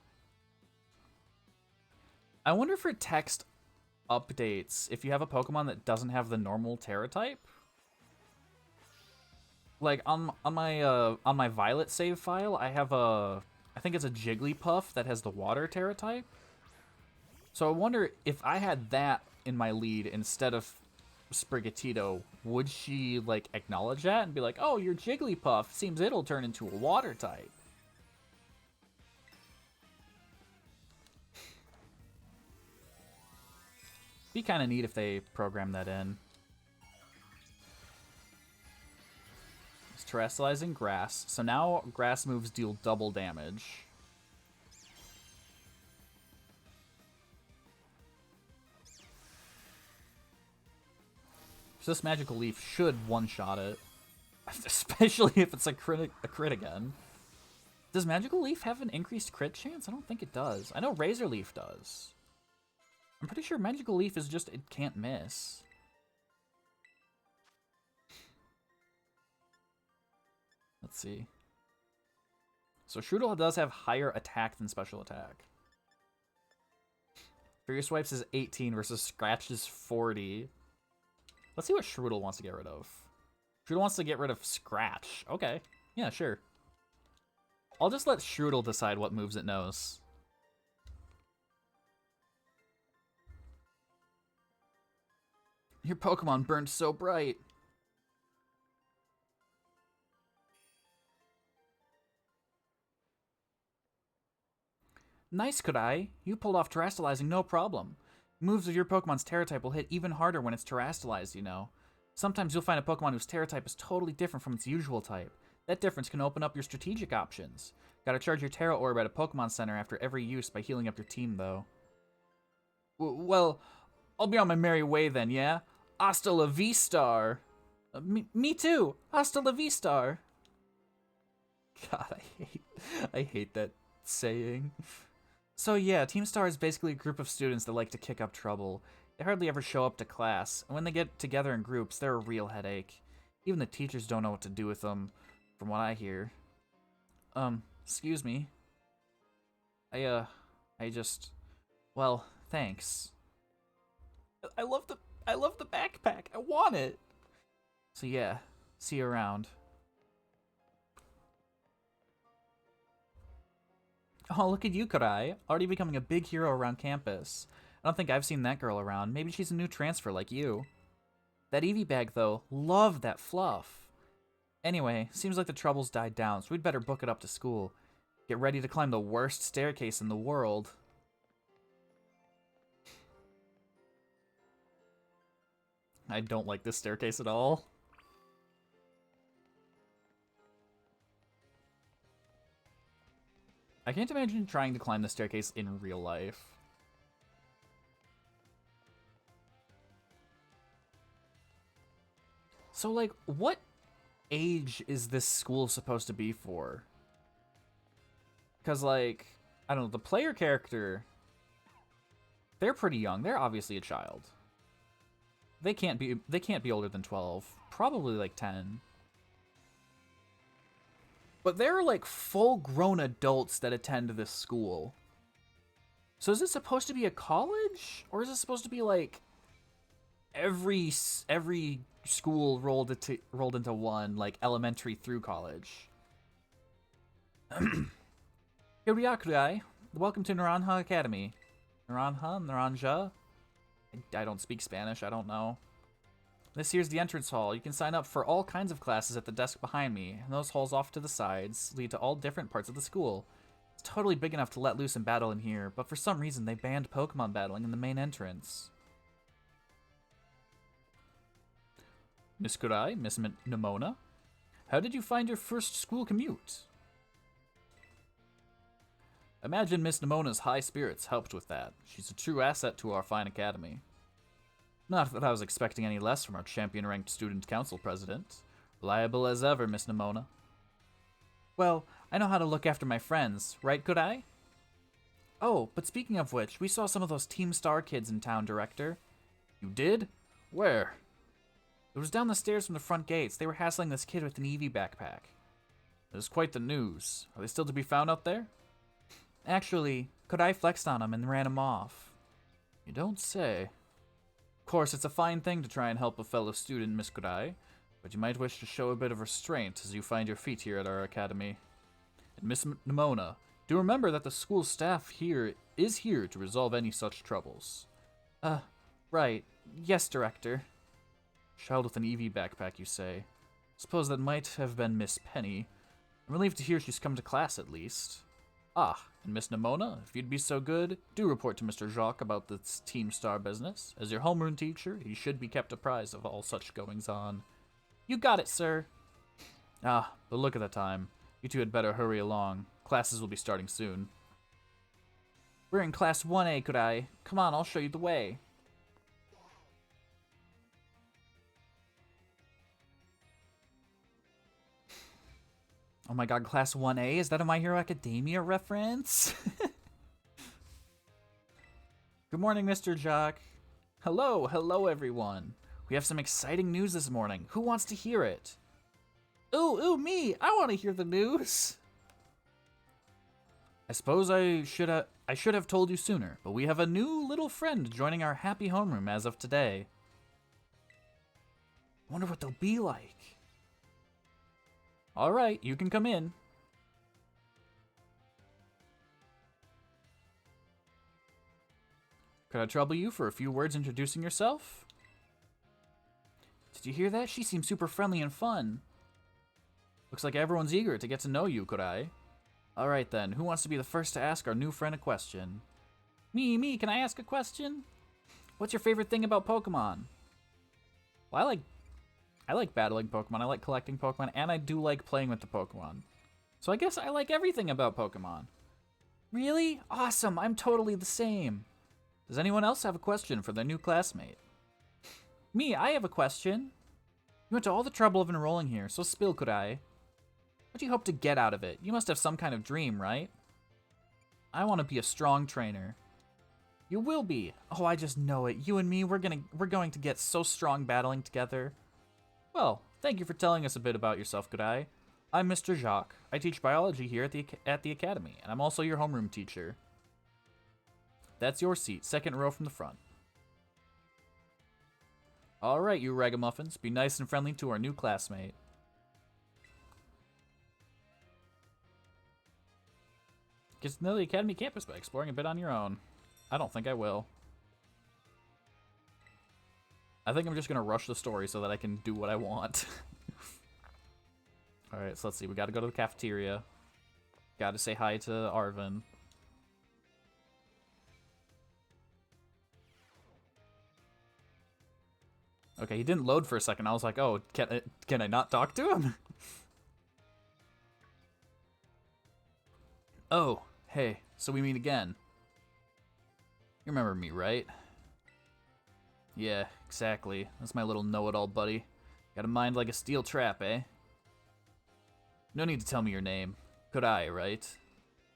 I wonder if her text updates if you have a Pokemon that doesn't have the normal Terra type. Like on my Violet save file, I have I think it's a Jigglypuff that has the water Terra type. So I wonder if I had that in my lead instead of Sprigatito, would she like acknowledge that and be like, "Oh, your Jigglypuff seems it'll turn into a water type." Be kind of neat if they program that in. It's terrestrializing grass. So now grass moves deal double damage. So this magical leaf should one-shot it. Especially if it's a crit again. Does magical leaf have an increased crit chance? I don't think it does. I know Razor Leaf does. I'm pretty sure Magical Leaf is just, it can't miss. Let's see. So Shroodle does have higher attack than special attack. Furious Swipes is 18 versus Scratch is 40. Let's see what Shroodle wants to get rid of. Shroodle wants to get rid of Scratch. Okay. Yeah, sure. I'll just let Shroodle decide what moves it knows. Your Pokemon burned so bright. Nice, Kurai. You pulled off terrestrializing no problem. Moves of your Pokemon's Terra type will hit even harder when it's terrestrialized, you know. Sometimes you'll find a Pokemon whose Terra type is totally different from its usual type. That difference can open up your strategic options. Gotta charge your Terra Orb at a Pokemon Center after every use by healing up your team, though. Well, I'll be on my merry way then, yeah? Hasta la Vistar. Me too. Hasta la Vistar. God, I hate that saying. So yeah, Team Star is basically a group of students that like to kick up trouble. They hardly ever show up to class, and when they get together in groups, they're a real headache. Even the teachers don't know what to do with them, from what I hear. Excuse me. Well, Thanks. I love the backpack. I want it. So yeah, see you around. Oh, look at you, Kurai. Already becoming a big hero around campus. I don't think I've seen that girl around. Maybe she's a new transfer like you. That Eevee bag, though. Love that fluff. Anyway, seems like the troubles died down, so we'd better book it up to school. Get ready to climb the worst staircase in the world. I don't like this staircase at all. I can't imagine trying to climb the staircase in real life. So, like, what age is this school supposed to be for? Because, like, I don't know, the player character, they're pretty young. They're obviously a child. They can't be older than 12. Probably like 10. But they're like full-grown adults that attend this school. So is it supposed to be a college? Or is it supposed to be like every school rolled into one, like elementary through college? Here we are, Kurai. Welcome to Naranja Academy. Naranja? I don't speak Spanish, I don't know. This here's the entrance hall. You can sign up for all kinds of classes at the desk behind me, and those halls off to the sides lead to all different parts of the school. It's totally big enough to let loose and battle in here, but for some reason they banned Pokemon battling in the main entrance. Miss Kurai, Miss Nimona, how did you find your first school commute? Imagine Miss Nimona's high spirits helped with that. She's a true asset to our fine academy. Not that I was expecting any less from our champion-ranked student council president. Reliable as ever, Miss Nimona. Well, I know how to look after my friends, right, Kurai? Oh, but speaking of which, we saw some of those Team Star kids in town, Director. You did? Where? It was down the stairs from the front gates. They were hassling this kid with an Eevee backpack. It was quite the news. Are they still to be found out there? Actually, Kurai flexed on him and ran him off. You don't say. Of course, it's a fine thing to try and help a fellow student, Miss Kurai, but you might wish to show a bit of restraint as you find your feet here at our academy. And Miss Nimona, do remember that the school staff here is here to resolve any such troubles. Right. Yes, Director. Child with an Eevee backpack, you say. Suppose that might have been Miss Penny. I'm relieved to hear she's come to class, at least. Ah, and Miss Nimona, if you'd be so good, do report to Mr. Jacques about this Team Star business. As your homeroom teacher, he should be kept apprised of all such goings-on. You got it, sir. Ah, but look at the time. You two had better hurry along. Classes will be starting soon. We're in Class 1A, Kurai. Come on, I'll show you the way. Oh my god, Class 1A? Is that a My Hero Academia reference? Good morning, Mr. Jacques. Hello everyone. We have some exciting news this morning. Who wants to hear it? Ooh, me! I want to hear the news! I suppose I should have told you sooner, but we have a new little friend joining our happy homeroom as of today. Wonder what they'll be like. Alright, you can come in. Could I trouble you for a few words introducing yourself? Did you hear that? She seems super friendly and fun. Looks like everyone's eager to get to know you, Kurai. Alright then, who wants to be the first to ask our new friend a question? Me, can I ask a question? What's your favorite thing about Pokemon? Well, I like battling Pokemon, I like collecting Pokemon, and I do like playing with the Pokemon. So I guess I like everything about Pokemon. Really? Awesome, I'm totally the same. Does anyone else have a question for their new classmate? Me, I have a question. You went to all the trouble of enrolling here, so spill, Kurai. What do you hope to get out of it? You must have some kind of dream, right? I want to be a strong trainer. You will be. Oh, I just know it. You and me, we're going to get so strong battling together. Well, thank you for telling us a bit about yourself, Kurai. I'm Mr. Jacques. I teach biology here at the academy, and I'm also your homeroom teacher. That's your seat, second row from the front. Alright, you ragamuffins. Be nice and friendly to our new classmate. Get to know the Academy campus by exploring a bit on your own. I don't think I will. I think I'm just going to rush the story so that I can do what I want. Alright, so let's see. We got to go to the cafeteria. Got to say hi to Arvin. Okay, he didn't load for a second. I was like, oh, can I not talk to him? Oh, hey, so we meet again. You remember me, right? Yeah, exactly. That's my little know-it-all buddy. Got a mind like a steel trap, eh? No need to tell me your name. Could I, right?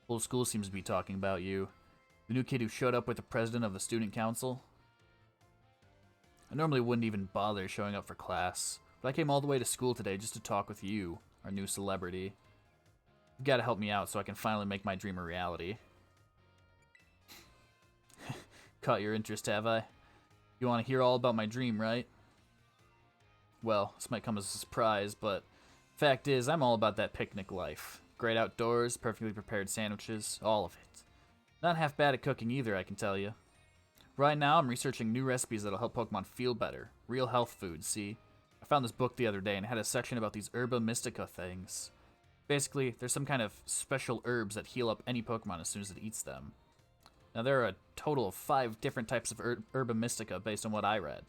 Whole school seems to be talking about you. The new kid who showed up with the president of the student council. I normally wouldn't even bother showing up for class, but I came all the way to school today just to talk with you, our new celebrity. You've got to help me out so I can finally make my dream a reality. Caught your interest, have I? You want to hear all about my dream, right? Well, this might come as a surprise, but fact is, I'm all about that picnic life. Great outdoors, perfectly prepared sandwiches, all of it. Not half bad at cooking either, I can tell you. Right now, I'm researching new recipes that'll help Pokemon feel better. Real health food, see? I found this book the other day and it had a section about these Herba Mystica things. Basically, there's some kind of special herbs that heal up any Pokemon as soon as it eats them. Now, there are a total of 5 different types of Herba Mystica based on what I read.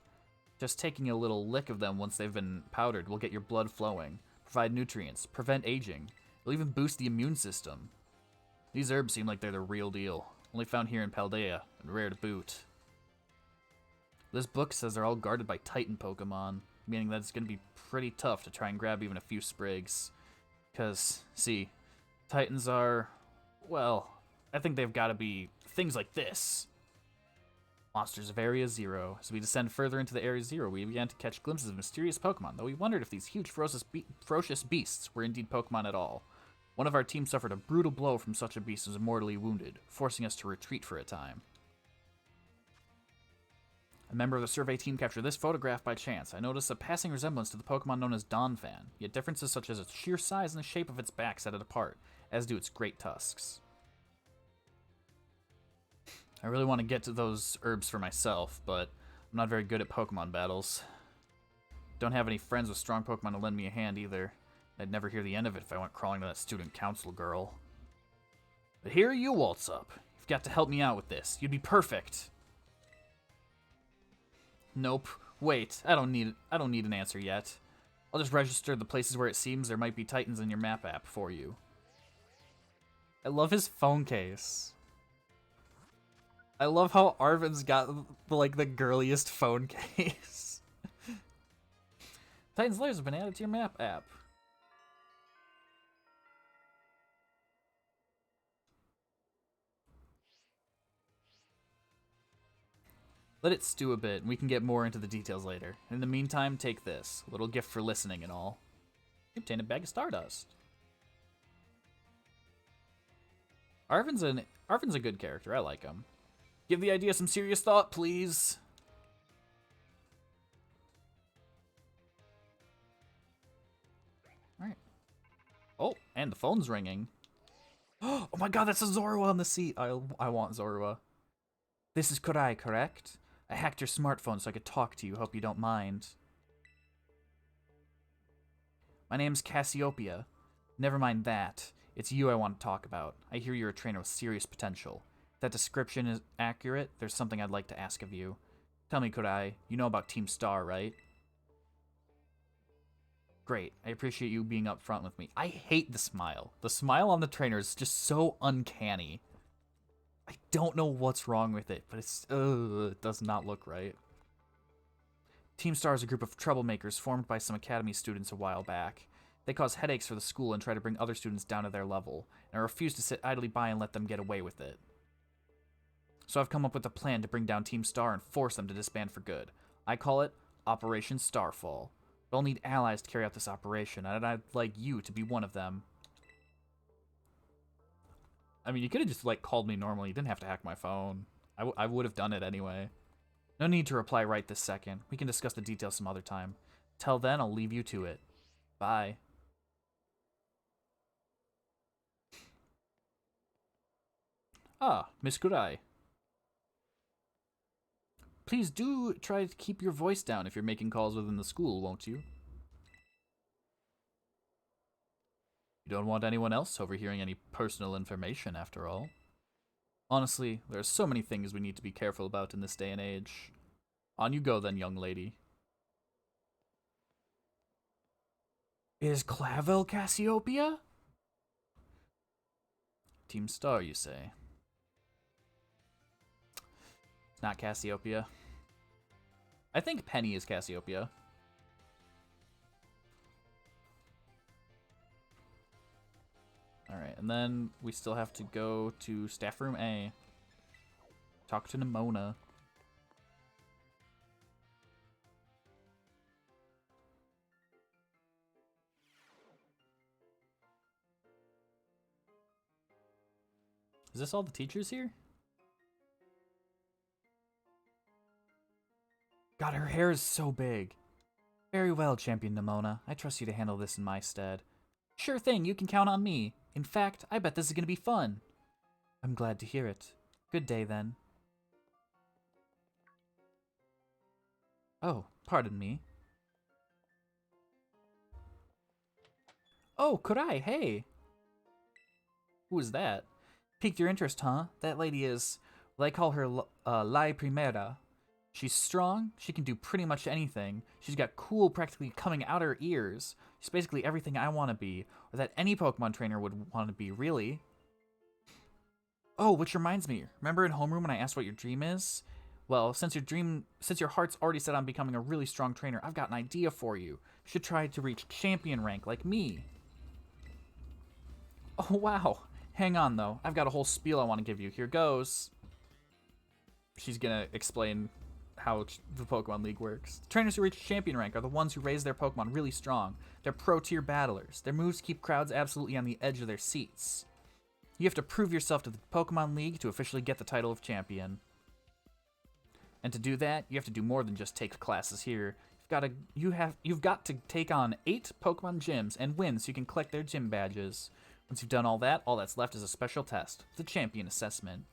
Just taking a little lick of them once they've been powdered will get your blood flowing, provide nutrients, prevent aging. It'll even boost the immune system. These herbs seem like they're the real deal, only found here in Paldea, and rare to boot. This book says they're all guarded by Titan Pokemon, meaning that it's going to be pretty tough to try and grab even a few sprigs. Because, see, Titans are, well, I think they've got to be things like this. Monsters of Area Zero. As we descend further into the Area Zero, we began to catch glimpses of mysterious Pokemon, though we wondered if these huge ferocious beasts were indeed Pokemon at all. One of our team suffered a brutal blow from such a beast and was mortally wounded, forcing us to retreat for a time. A member of the survey team captured this photograph by chance. I noticed a passing resemblance to the Pokemon known as Donphan, yet differences such as its sheer size and the shape of its back set it apart, as do its great tusks. I really want to get to those herbs for myself, but I'm not very good at Pokemon battles. Don't have any friends with strong Pokemon to lend me a hand either. I'd never hear the end of it if I went crawling to that student council girl. But here you waltz up. You've got to help me out with this. You'd be perfect. Nope. Wait, I don't need an answer yet. I'll just register the places where it seems there might be Titans in your map app for you. I love his phone case. I love how Arvin's got like the girliest phone case. Titan's Lairs have been added to your map app. Let it stew a bit, and we can get more into the details later. In the meantime, take this. A little gift for listening and all. You obtained a bag of Stardust. Arvin's a good character. I like him. Give the idea some serious thought, please. Alright. Oh, and the phone's ringing. Oh my god, that's a Zorua on the seat. I want Zorua. This is Kurai, correct? I hacked your smartphone so I could talk to you. Hope you don't mind. My name's Cassiopeia. Never mind that. It's you I want to talk about. I hear you're a trainer with serious potential. If that description is accurate, there's something I'd like to ask of you. Tell me, Kurai, you know about Team Star, right? Great. I appreciate you being upfront with me. I hate the smile. The smile on the trainer is just so uncanny. I don't know what's wrong with it, but it does not look right. Team Star is a group of troublemakers formed by some academy students a while back. They cause headaches for the school and try to bring other students down to their level, and I refuse to sit idly by and let them get away with it. So I've come up with a plan to bring down Team Star and force them to disband for good. I call it Operation Starfall. But I'll need allies to carry out this operation, and I'd like you to be one of them. I mean, you could have just, like, called me normally. You didn't have to hack my phone. I would have done it anyway. No need to reply right this second. We can discuss the details some other time. Till then, I'll leave you to it. Bye. Ah, Miss Kurai. Please do try to keep your voice down if you're making calls within the school, won't you? You don't want anyone else overhearing any personal information, after all. Honestly, there are so many things we need to be careful about in this day and age. On you go then, young lady. Is Clavel Cassiopeia? Team Star, you say? It's not Cassiopeia. I think Penny is Cassiopeia. Alright, and then we still have to go to Staff Room A. Talk to Nimona. Is this all the teachers here? God, her hair is so big. Very well, Champion Nimona. I trust you to handle this in my stead. Sure thing, you can count on me. In fact, I bet this is going to be fun. I'm glad to hear it. Good day, then. Oh, pardon me. Oh, Kurai, hey! Who is that? Piqued your interest, huh? That lady is, well, I call her La Primera. She's strong, she can do pretty much anything. She's got cool practically coming out her ears. She's basically everything I want to be, or that any Pokemon trainer would want to be, really. Oh, which reminds me, remember in homeroom when I asked what your dream is? Well, since your heart's already set on becoming a really strong trainer, I've got an idea for you. You should try to reach champion rank like me. Oh, wow. Hang on, though. I've got a whole spiel I want to give you. Here goes. She's gonna explain how the Pokemon League works. Trainers who reach champion rank are the ones who raise their Pokemon really strong. They're pro-tier battlers. Their moves keep crowds absolutely on the edge of their seats. You have to prove yourself to the Pokemon League to officially get the title of champion. And to do that, you have to do more than just take classes here. You've got to take on 8 Pokemon gyms and win so you can collect their gym badges. Once you've done all that's left is a special test, the champion assessment.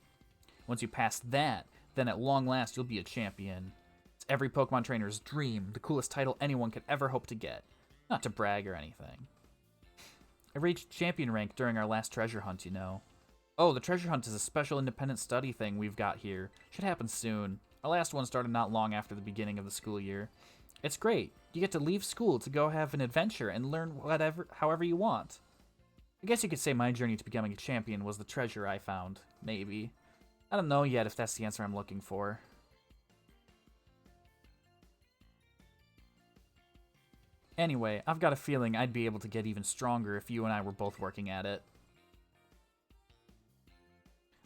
Once you pass that, then at long last you'll be a champion. It's every Pokemon trainer's dream, the coolest title anyone could ever hope to get. Not to brag or anything. I reached champion rank during our last treasure hunt, you know. Oh, the treasure hunt is a special independent study thing we've got here. Should happen soon. Our last one started not long after the beginning of the school year. It's great. You get to leave school to go have an adventure and learn however you want. I guess you could say my journey to becoming a champion was the treasure I found. Maybe. I don't know yet if that's the answer I'm looking for. Anyway, I've got a feeling I'd be able to get even stronger if you and I were both working at it.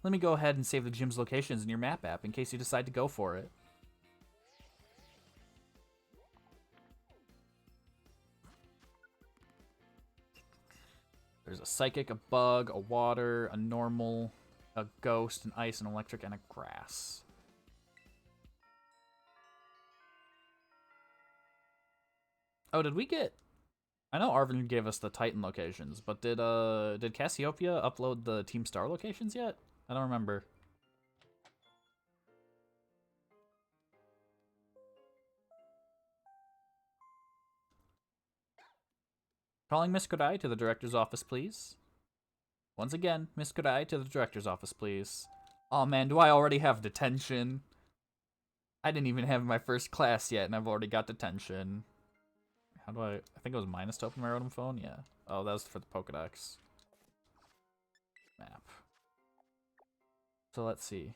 Let me go ahead and save the gym's locations in your map app in case you decide to go for it. There's a psychic, a bug, a water, a normal, a ghost, an ice, an electric, and a grass. Oh, did we get... I know Arvin gave us the Titan locations, but did Cassiopeia upload the Team Star locations yet? I don't remember. Calling Miss Kodai to the director's office, please. Once again, Miss Kodai to the director's office, please. Oh man, do I already have detention? I didn't even have my first class yet, and I've already got detention. How do I think it was minus to open my Rotom phone? Yeah. Oh, that was for the Pokedex. Map. So let's see.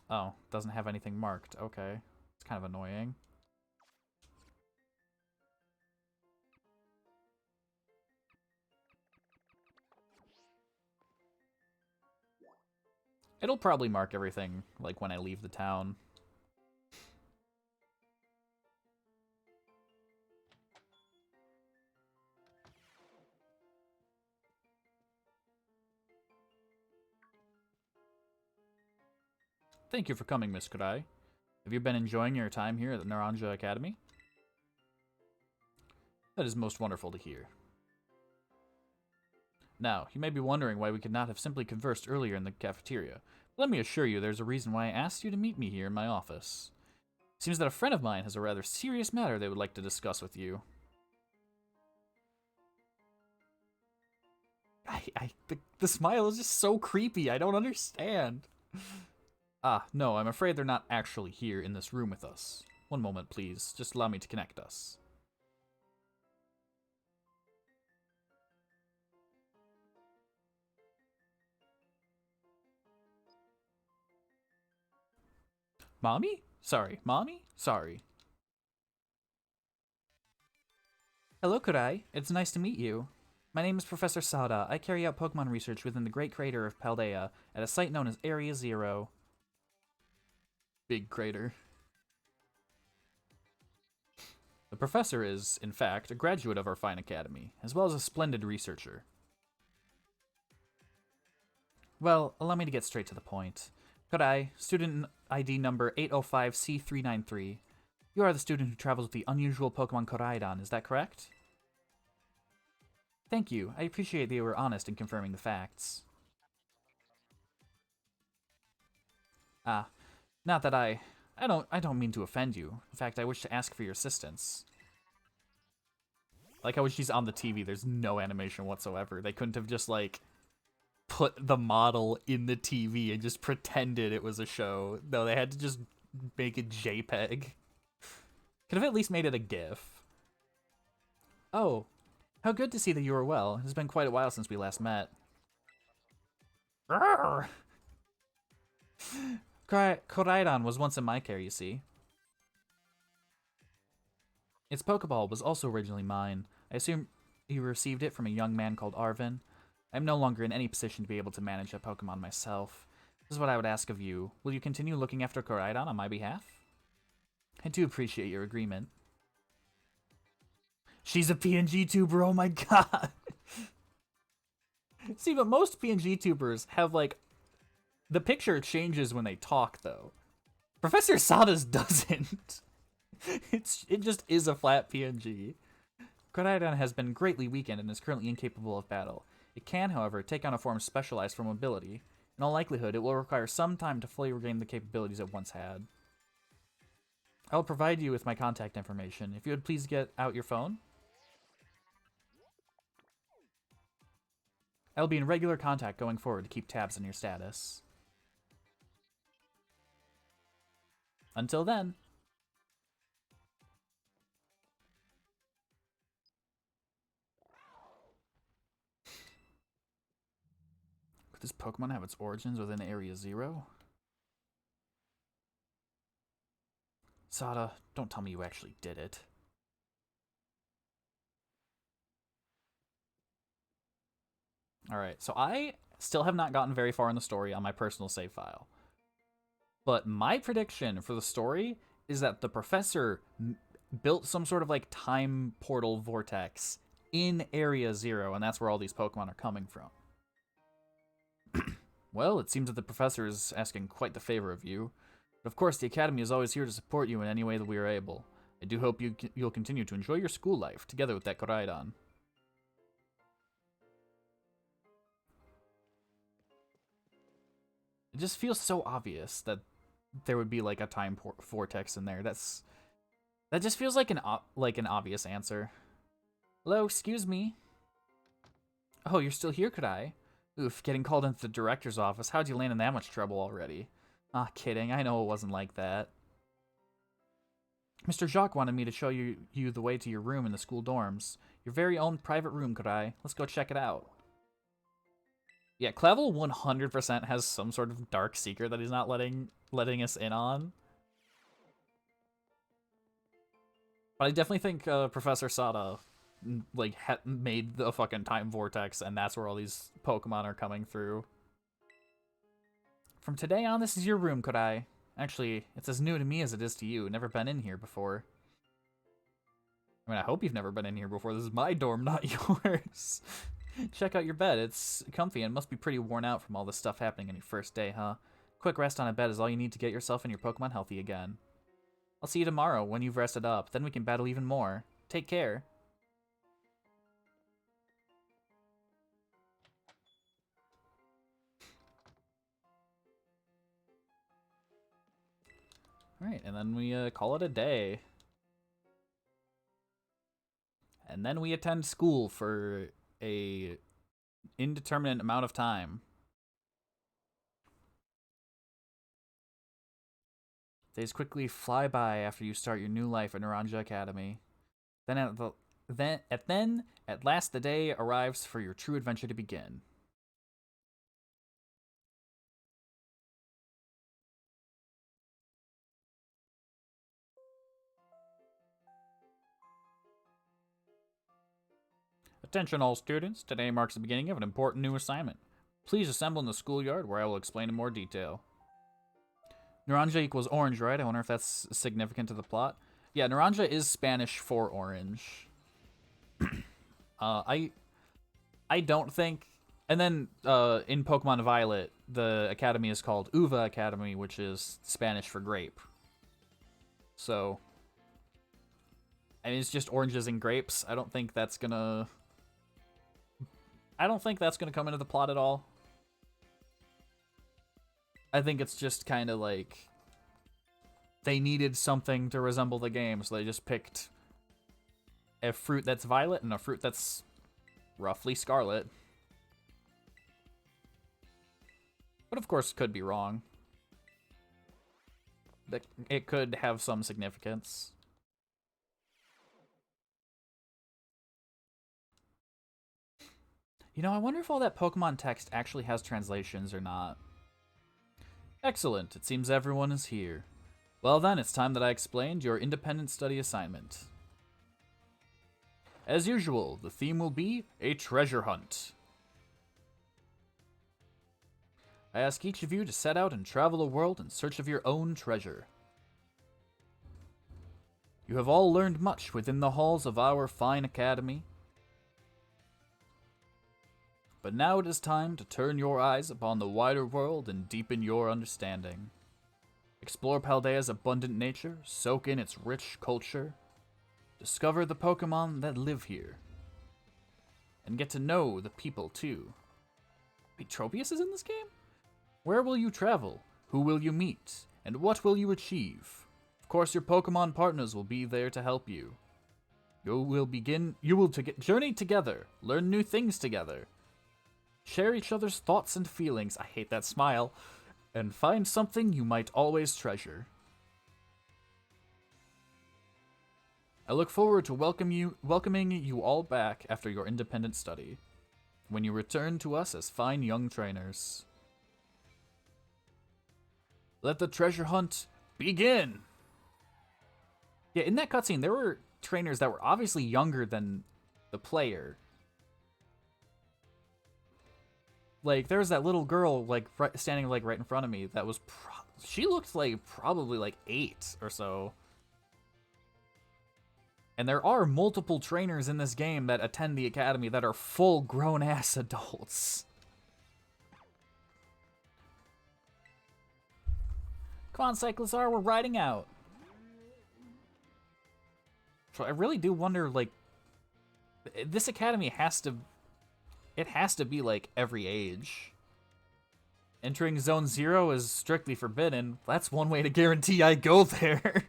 Oh, doesn't have anything marked. Okay. It's kind of annoying. It'll probably mark everything, like, when I leave the town. Thank you for coming, Miss Kurai. Have you been enjoying your time here at the Naranja Academy? That is most wonderful to hear. Now, you may be wondering why we could not have simply conversed earlier in the cafeteria. Let me assure you there's a reason why I asked you to meet me here in my office. It seems that a friend of mine has a rather serious matter they would like to discuss with you. The smile is just so creepy, I don't understand. No, I'm afraid they're not actually here in this room with us. One moment, please. Just allow me to connect us. Mommy? Sorry. Mommy? Sorry. Hello, Kurai. It's nice to meet you. My name is Professor Sada. I carry out Pokemon research within the Great Crater of Paldea at a site known as Area Zero. Big crater. The professor is, in fact, a graduate of our fine academy, as well as a splendid researcher. Well, allow me to get straight to the point. Kurai, student ID number 805C393. You are the student who travels with the unusual Pokemon Koraidon, is that correct? Thank you. I appreciate that you were honest in confirming the facts. Not that I don't mean to offend you. In fact, I wish to ask for your assistance. Like how she's on the TV, there's no animation whatsoever. They couldn't have just, like, put the model in the TV and just pretended it was a show. No, they had to just make a JPEG. Could have at least made it a GIF. Oh, how good to see that you are well. It has been quite a while since we last met. Koraidon was once in my care, you see. Its Pokeball was also originally mine. I assume you received it from a young man called Arvin. I'm no longer in any position to be able to manage a Pokemon myself. This is what I would ask of you. Will you continue looking after Koraidon on my behalf? I do appreciate your agreement. She's a PNG tuber, oh my god! See, but most PNG tubers have, like, the picture changes when they talk, though. Professor Sada's doesn't. It just is a flat PNG. Koraidon has been greatly weakened and is currently incapable of battle. It can, however, take on a form specialized for mobility. In all likelihood, it will require some time to fully regain the capabilities it once had. I will provide you with my contact information. If you would please get out your phone. I will be in regular contact going forward to keep tabs on your status. Until then. Could this Pokemon have its origins within Area Zero? Sada, don't tell me you actually did it. Alright, so I still have not gotten very far in the story on my personal save file. But my prediction for the story is that the professor built some sort of, like, time portal vortex in Area Zero, and that's where all these Pokemon are coming from. Well, it seems that the professor is asking quite the favor of you. But of course, the Academy is always here to support you in any way that we are able. I do hope you'll continue to enjoy your school life together with that Koraidon. It just feels so obvious that there would be, like, a time vortex in there. That just feels like an obvious answer. Hello, excuse me. Oh, you're still here, Kurai? Oof, getting called into the director's office. How'd you land in that much trouble already? Ah, kidding. I know it wasn't like that. Mr. Jacques wanted me to show you the way to your room in the school dorms. Your very own private room, Kurai. Let's go check it out. Yeah, Clavel 100% has some sort of dark secret that he's not letting us in on. But I definitely think Professor Sada, like, made the fucking time vortex, and that's where all these Pokemon are coming through. From today on, this is your room, Kurai. Actually, it's as new to me as it is to you. Never been in here before. I mean, I hope you've never been in here before. This is my dorm, not yours. Check out your bed. It's comfy and must be pretty worn out from all this stuff happening on your first day, huh? Quick rest on a bed is all you need to get yourself and your Pokemon healthy again. I'll see you tomorrow when you've rested up, then we can battle even more. Take care. Alright, and then we call it a day. And then we attend school for a indeterminate amount of time. Days quickly fly by after you start your new life at Naranja Academy. Then at last the day arrives for your true adventure to begin. Attention all students, today marks the beginning of an important new assignment. Please assemble in the schoolyard where I will explain in more detail. Naranja equals orange, right? I wonder if that's significant to the plot. Yeah, Naranja is Spanish for orange. I don't think... And then in Pokemon Violet, the academy is called Uva Academy, which is Spanish for grape. So... I mean, it's just oranges and grapes. I don't think that's gonna come into the plot at all. I think it's just kind of like they needed something to resemble the game, so they just picked a fruit that's violet and a fruit that's roughly scarlet. But of course, could be wrong. It could have some significance. You know, I wonder if all that Pokemon text actually has translations or not. Excellent, it seems everyone is here. Well then, it's time that I explained your independent study assignment. As usual, the theme will be a treasure hunt. I ask each of you to set out and travel the world in search of your own treasure. You have all learned much within the halls of our fine academy. But now it is time to turn your eyes upon the wider world and deepen your understanding. Explore Paldea's abundant nature, soak in its rich culture, discover the Pokemon that live here, and get to know the people too. Wait, Tropius is in this game? Where will you travel? Who will you meet? And what will you achieve? Of course, your Pokemon partners will be there to help you. You will journey together, learn new things together, share each other's thoughts and feelings, I hate that smile, and find something you might always treasure. I look forward to welcoming you all back after your independent study, when you return to us as fine young trainers. Let the treasure hunt begin! Yeah, in that cutscene, there were trainers that were obviously younger than the player. Like, there was that little girl, like, standing, like, right in front of me that was... she looked like probably, like, 8 or so. And there are multiple trainers in this game that attend the academy that are full grown-ass adults. Come on, Cyclizar, we're riding out. So I really do wonder, like... this academy has to... it has to be, like, every age. Entering Zone 0 is strictly forbidden. That's one way to guarantee I go there.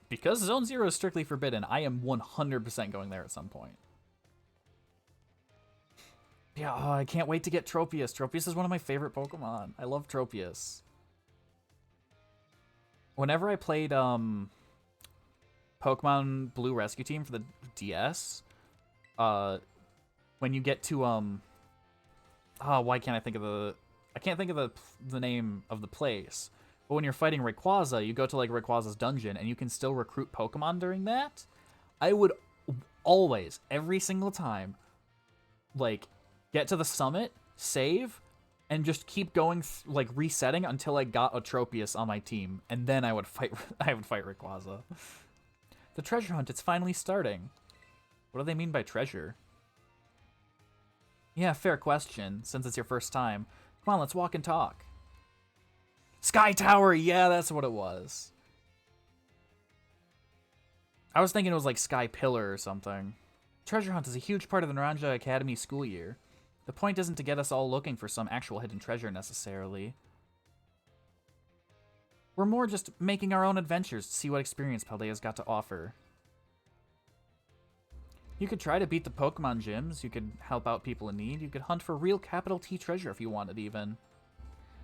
Because Zone 0 is strictly forbidden, I am 100% going there at some point. Yeah, oh, I can't wait to get Tropius. Tropius is one of my favorite Pokemon. I love Tropius. Whenever I played Pokemon Blue Rescue Team for the DS, when you get to why can't I think of the name of the place. But when you're fighting Rayquaza, you go to like Rayquaza's dungeon and you can still recruit Pokemon during that. I would always, every single time, like get to the summit, save, and just keep going, like, resetting until I got a Tropius on my team, and then I would fight Rayquaza. The treasure hunt, it's finally starting. What do they mean by treasure? Yeah, fair question, since it's your first time. Come on, let's walk and talk. Sky Tower! Yeah, that's what it was. I was thinking it was like Sky Pillar or something. Treasure hunt is a huge part of the Naranja Academy school year. The point isn't to get us all looking for some actual hidden treasure necessarily. We're more just making our own adventures to see what experience Paldea's got to offer. You could try to beat the Pokemon gyms, you could help out people in need, you could hunt for real capital T treasure if you wanted even.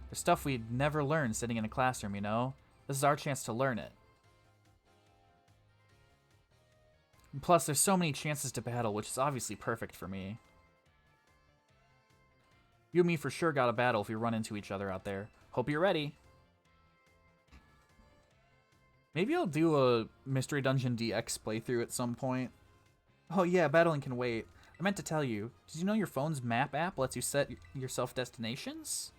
There's stuff we'd never learn sitting in a classroom, you know? This is our chance to learn it. And plus, there's so many chances to battle, which is obviously perfect for me. You and me for sure got a battle if we run into each other out there. Hope you're ready. Maybe I'll do a Mystery Dungeon DX playthrough at some point. Oh yeah, battling can wait. I meant to tell you, did you know your phone's map app lets you set yourself destinations?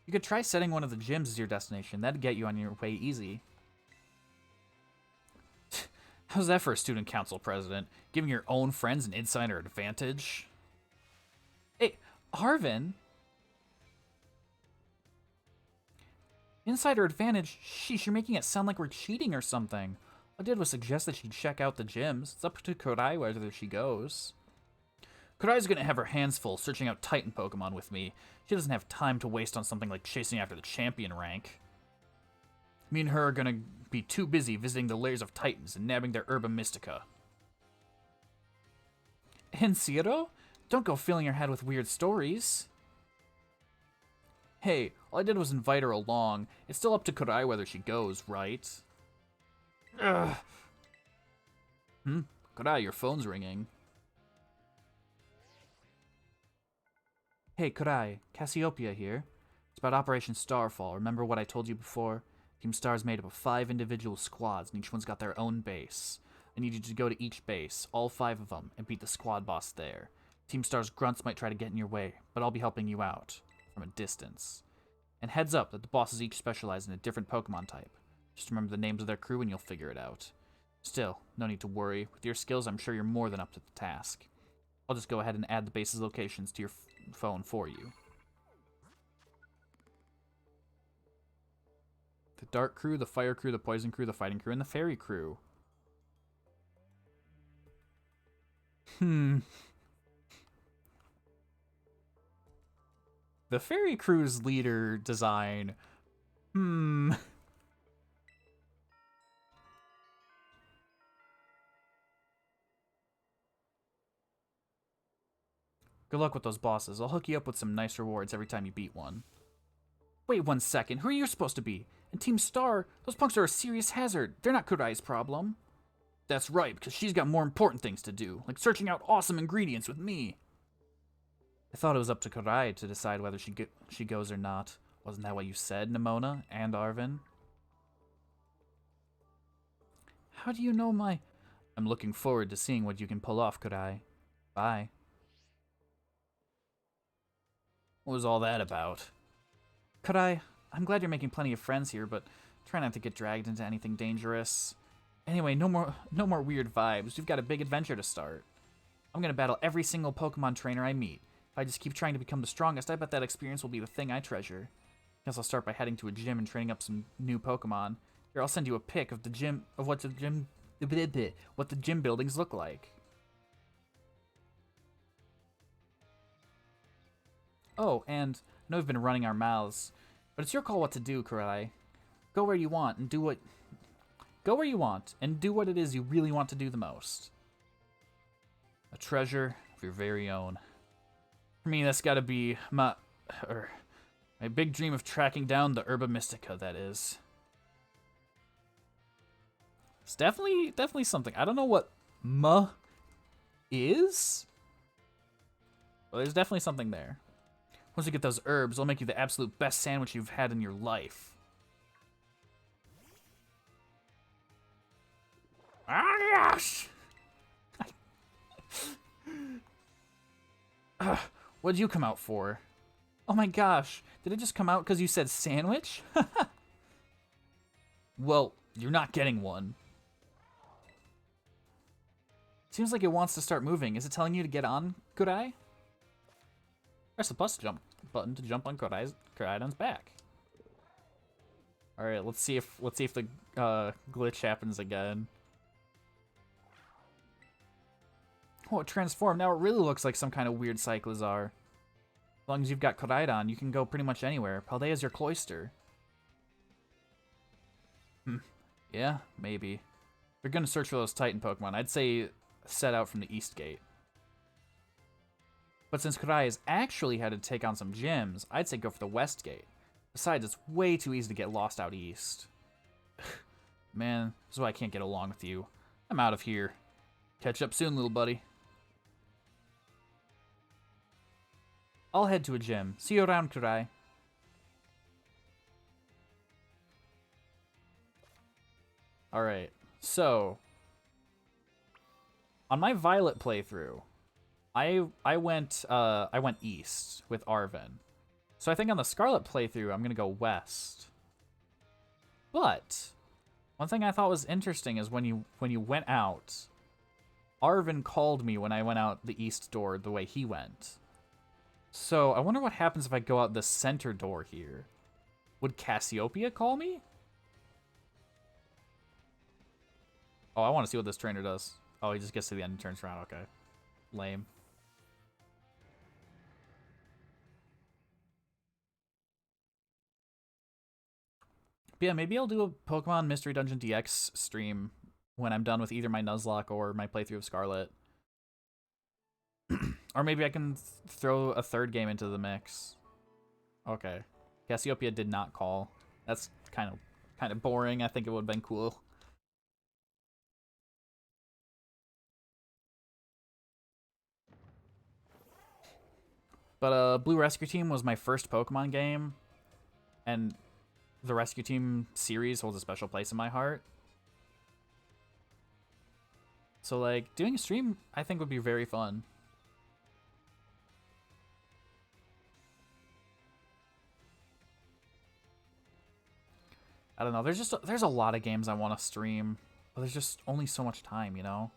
You could try setting one of the gyms as your destination. That'd get you on your way easy. How's that for a student council president? Giving your own friends an insider advantage? Hey, Harvin? Insider advantage? Sheesh, you're making it sound like we're cheating or something. All I did was suggest that she check out the gyms. It's up to Kodai whether she goes. Kodai's gonna have her hands full searching out Titan Pokemon with me. She doesn't have time to waste on something like chasing after the champion rank. Me and her are gonna be too busy visiting the lairs of Titans and nabbing their Herba Mystica. And Ciro? Don't go filling your head with weird stories. Hey, all I did was invite her along. It's still up to Kodai whether she goes, right? Ugh. Kodai, your phone's ringing. Hey, Kodai, Cassiopeia here. It's about Operation Starfall. Remember what I told you before? Team Star's made up of 5 individual squads, and each one's got their own base. I need you to go to each base, all 5 of them, and beat the squad boss there. Team Star's grunts might try to get in your way, but I'll be helping you out, from a distance. And heads up that the bosses each specialize in a different Pokemon type. Just remember the names of their crew and you'll figure it out. Still, no need to worry. With your skills, I'm sure you're more than up to the task. I'll just go ahead and add the base's locations to your phone for you. The Dark Crew, the Fire Crew, the Poison Crew, the Fighting Crew, and the Fairy Crew. The Fairy Crew's leader design. Good luck with those bosses. I'll hook you up with some nice rewards every time you beat one. Wait 1 second. Who are you supposed to be? And Team Star? Those punks are a serious hazard. They're not Kodai's problem. That's right, because she's got more important things to do, like searching out awesome ingredients with me. I thought it was up to Kodai to decide whether she goes or not. Wasn't that what you said, Nimona and Arvin? How do you know my... I'm looking forward to seeing what you can pull off, Kodai. Bye. What was all that about? Kodai, I'm glad you're making plenty of friends here, but try not to get dragged into anything dangerous. Anyway, no more weird vibes. We've got a big adventure to start. I'm gonna battle every single Pokemon trainer I meet. If I just keep trying to become the strongest, I bet that experience will be the thing I treasure. Guess I'll start by heading to a gym and training up some new Pokemon. Here, I'll send you a pic of what the gym buildings look like. Oh, and I know we've been running our mouths, but it's your call what to do, Kodai. Go where you want and do what it is you really want to do the most. A treasure of your very own. For me, that's gotta be my big dream of tracking down the Herba Mystica, that is. It's definitely something. I don't know what is, but there's definitely something there. Once you get those herbs, they'll make you the absolute best sandwich you've had in your life. Ah, yes! What'd you come out for? Oh my gosh, did it just come out because you said sandwich? Well, you're not getting one. Seems like it wants to start moving. Is it telling you to get on, Kurai? Press the plus jump button to jump on Koraidon's back. All right, let's see if the glitch happens again. Oh, it transformed. Now it really looks like some kind of weird Cyclizar. As long as you've got Koraidon, you can go pretty much anywhere. Paldea's your cloister. Yeah, maybe. If you're gonna search for those Titan Pokemon, I'd say set out from the East Gate. But since Kurai is actually had to take on some gyms, I'd say go for the West Gate. Besides, it's way too easy to get lost out east. Man, this is why I can't get along with you. I'm out of here. Catch up soon, little buddy. I'll head to a gym. See you around, Kurai. Alright, so on my Violet playthrough, I went east with Arven. So I think on the Scarlet playthrough, I'm gonna go west. But one thing I thought was interesting is when you went out, Arven called me when I went out the east door the way he went. So I wonder what happens if I go out the center door here. Would Cassiopeia call me? Oh, I want to see what this trainer does. Oh, he just gets to the end and turns around. Okay. Lame. But yeah, maybe I'll do a Pokemon Mystery Dungeon DX stream when I'm done with either my Nuzlocke or my playthrough of Scarlet. Or maybe I can throw a third game into the mix. Okay. Cassiopeia did not call. That's kind of boring. I think it would have been cool. But Blue Rescue Team was my first Pokemon game, and the Rescue Team series holds a special place in my heart. So, like, doing a stream, I think, would be very fun. I don't know. There's a lot of games I want to stream, but there's just only so much time, you know?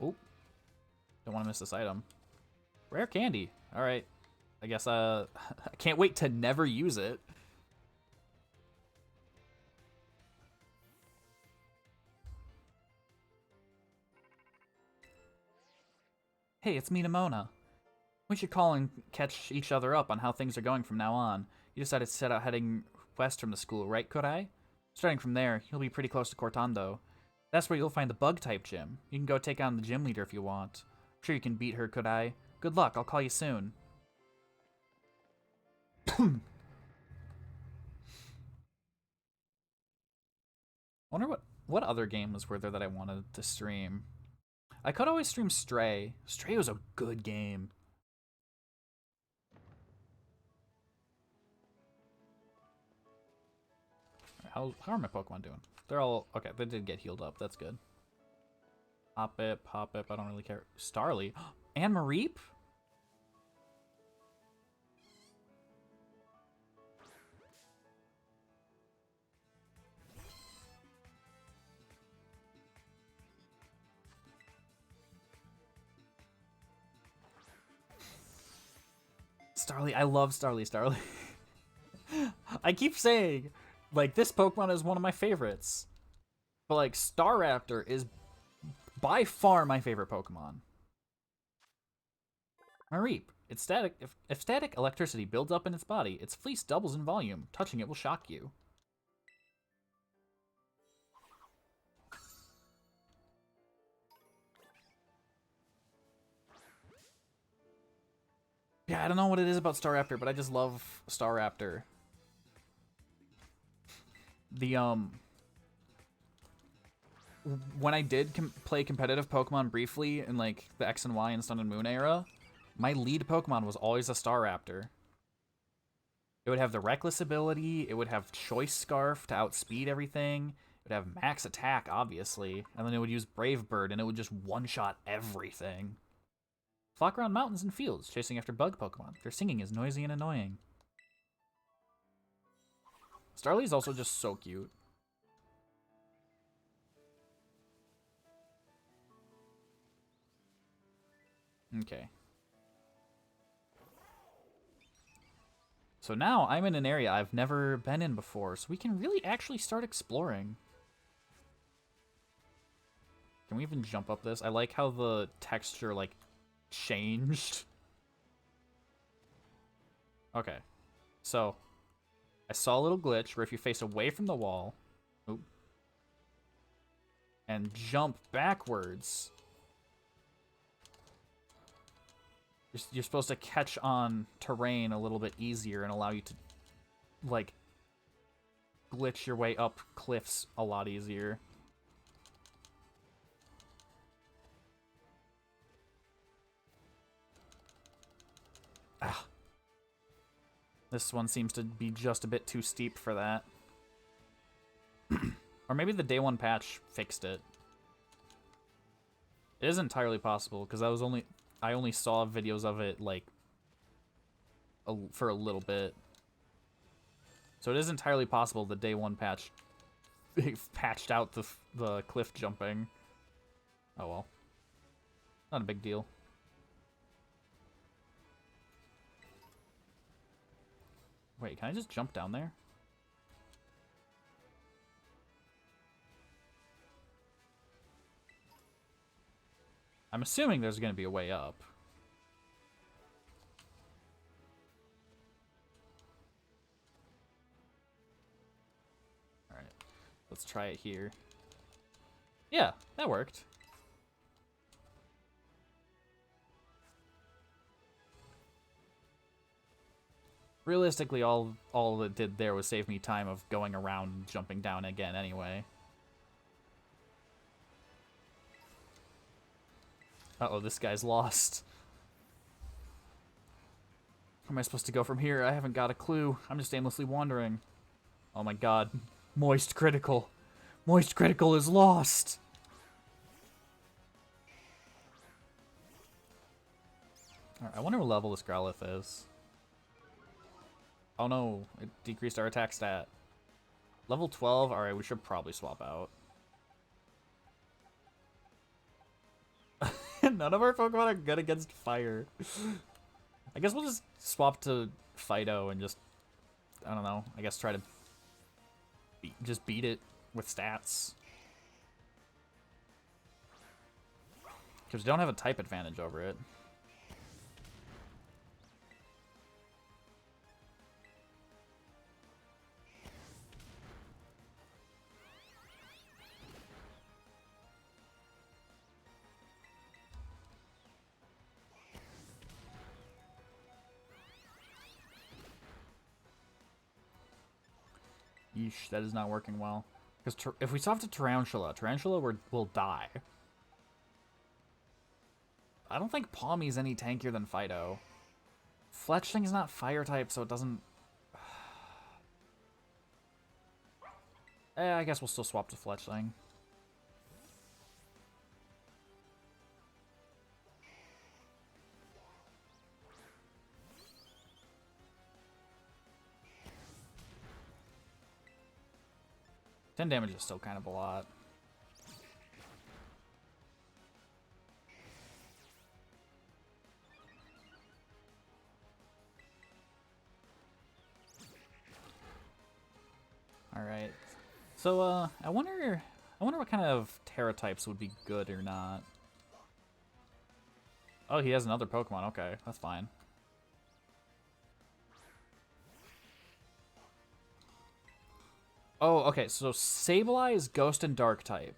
Oop. Don't want to miss this item. Rare candy. All right. I guess I can't wait to never use it. Hey, it's me, Nimona. We should call and catch each other up on how things are going from now on. You decided to set out heading west from the school, right, Kurai? Starting from there, you'll be pretty close to Cortondo. That's where you'll find the Bug-type gym. You can go take on the gym leader if you want. I'm sure you can beat her, Kurai. Good luck, I'll call you soon. Wonder what other games were there that I wanted to stream. I could always stream Stray. Stray was a good game. How are my Pokemon doing? They're all okay. They did get healed up. That's good. Pop it. I don't really care. Starly and Mareep. Starly, I love Starly. I keep saying, like, this Pokemon is one of my favorites. But, like, Staraptor is by far my favorite Pokemon. Mareep. It's static. If static electricity builds up in its body, its fleece doubles in volume. Touching it will shock you. Yeah, I don't know what it is about Staraptor, but I just love Staraptor. The, when I did play competitive Pokemon briefly in, like, the X and Y and Sun and Moon era, my lead Pokemon was always a Staraptor. It would have the Reckless ability, it would have Choice Scarf to outspeed everything, it would have Max Attack, obviously, and then it would use Brave Bird, and it would just one-shot everything. Flock around mountains and fields, chasing after bug Pokemon. Their singing is noisy and annoying. Starly is also just so cute. Okay. So now I'm in an area I've never been in before, so we can really actually start exploring. Can we even jump up this? I like how the texture, like, changed. Okay. So, I saw a little glitch where if you face away from the wall, and jump backwards, you're supposed to catch on terrain a little bit easier and allow you to, like, glitch your way up cliffs a lot easier. Ah. This one seems to be just a bit too steep for that. Or maybe the day one patch fixed it. It is entirely possible, because I only saw videos of it, like, for a little bit. So it is entirely possible the day one patch patched out the cliff jumping. Oh well. Not a big deal. Wait, can I just jump down there? I'm assuming there's going to be a way up. Alright, let's try it here. Yeah, that worked. Realistically, all it did there was save me time of going around and jumping down again anyway. Uh-oh, this guy's lost. Where am I supposed to go from here? I haven't got a clue. I'm just aimlessly wandering. Oh my god. Moist Critical. Moist Critical is lost! Alright, I wonder what level this Growlithe is. Oh no, it decreased our attack stat. Level 12? Alright, we should probably swap out. None of our Pokemon are good against fire. I guess we'll just swap to Fido and just, I don't know, I guess try to just beat it with stats. Because we don't have a type advantage over it. Yeesh, that is not working well. Because if we swap to Tarantula will die. I don't think Pawmi's any tankier than Fido. Fletchling's not fire type, so it doesn't... I guess we'll still swap to Fletchling. Ten damage is still kind of a lot. Alright. So, I wonder what kind of Terra types would be good or not. Oh, he has another Pokemon. Okay, that's fine. Oh, okay, so Sableye is Ghost and Dark type.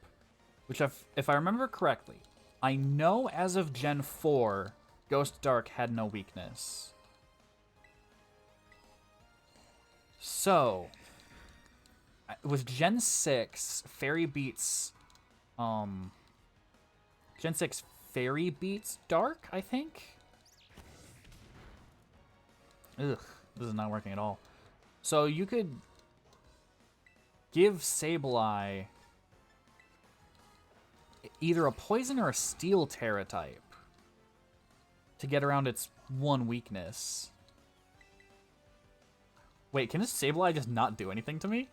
Which, if I remember correctly, I know as of Gen 4, Ghost Dark had no weakness. So, with Gen 6, Fairy beats... Gen 6 Fairy beats Dark, I think? Ugh, this is not working at all. So you could give Sableye either a Poison or a Steel Terra type to get around its one weakness. Wait, can this Sableye just not do anything to me?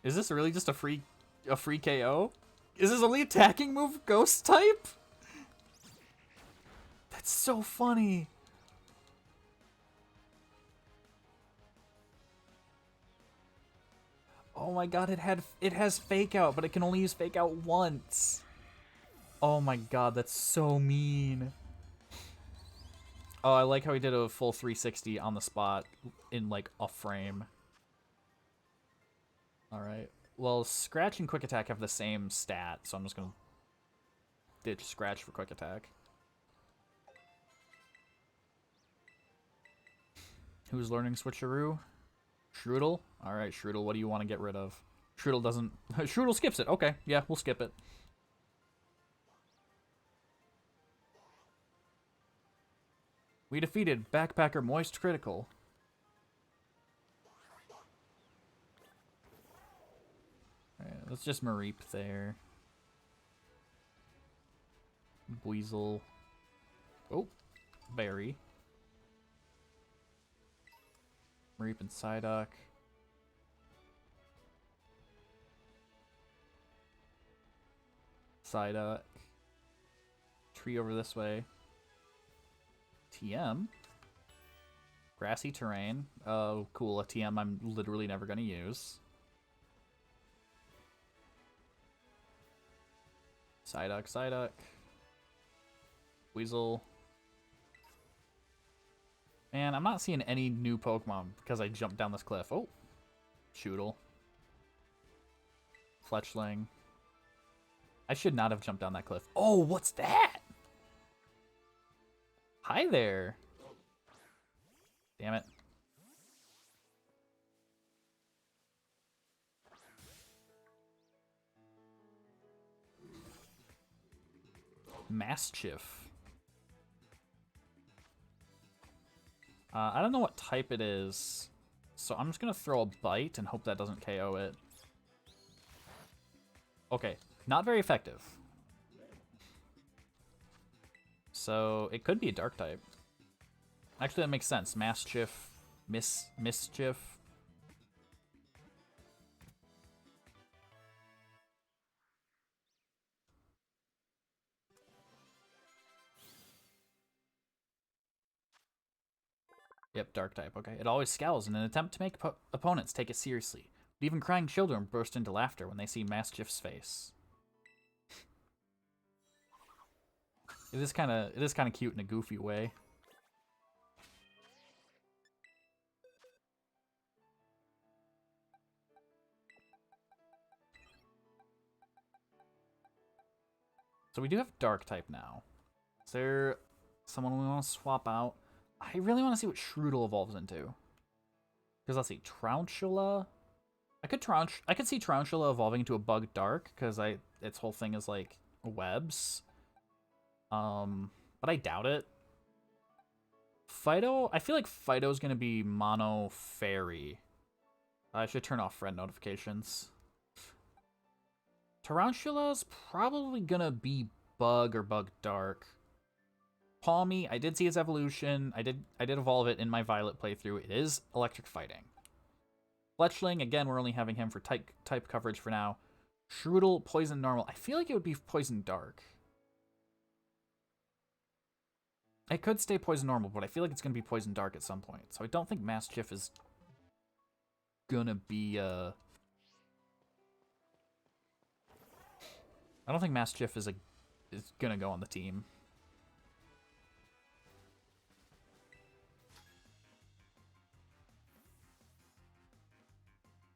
Is this really just a free KO? Is his only attacking move Ghost type? That's so funny. Oh my god, it has Fake Out, but it can only use Fake Out once. Oh my god, that's so mean. Oh, I like how he did a full 360 on the spot in like a frame. Alright. Well, Scratch and Quick Attack have the same stat, so I'm just gonna ditch Scratch for Quick Attack. Who's learning Switcheroo? Shroodle? Alright, Shroodle, what do you want to get rid of? Shroodle doesn't... Shroodle skips it. Okay, yeah, we'll skip it. We defeated Backpacker Moist Critical. Alright, let's just Mareep there. Weasel. Oh, Berry. Mareep and Psyduck. Psyduck. Tree over this way. TM. Grassy terrain. Oh, cool. A TM I'm literally never going to use. Psyduck, Psyduck. Weasel. Man, I'm not seeing any new Pokemon because I jumped down this cliff. Oh. Shootle. Fletchling. I should not have jumped down that cliff. Oh, what's that? Hi there. Damn it. Maschiff. I don't know what type it is, so I'm just gonna throw a Bite and hope that doesn't KO it. Okay, not very effective. So it could be a Dark type. Actually, that makes sense. Maschiff, Mischief. Yep, Dark type. Okay. It always scowls in an attempt to make opponents take it seriously. But even crying children burst into laughter when they see Maschiff's face. It is kind of cute in a goofy way. So we do have Dark type now. Is there someone we want to swap out? I really want to see what Shroodle evolves into. Because let's see, Trountula. I could see Trountula evolving into a Bug Dark because its whole thing is like webs. But I doubt it. Fido, I feel like Fido's gonna be Mono Fairy. I should turn off friend notifications. Tarantula's probably gonna be Bug or Bug Dark. Palmy, I did see its evolution. I did evolve it in my Violet playthrough. It is electric fighting. Fletchling, again, we're only having him for type coverage for now. Shroodle, Poison Normal. I feel like it would be Poison Dark. It could stay Poison Normal, but I feel like it's going to be Poison Dark at some point. So I don't think Maschiff is going to be, I don't think Maschiff is going to go on the team.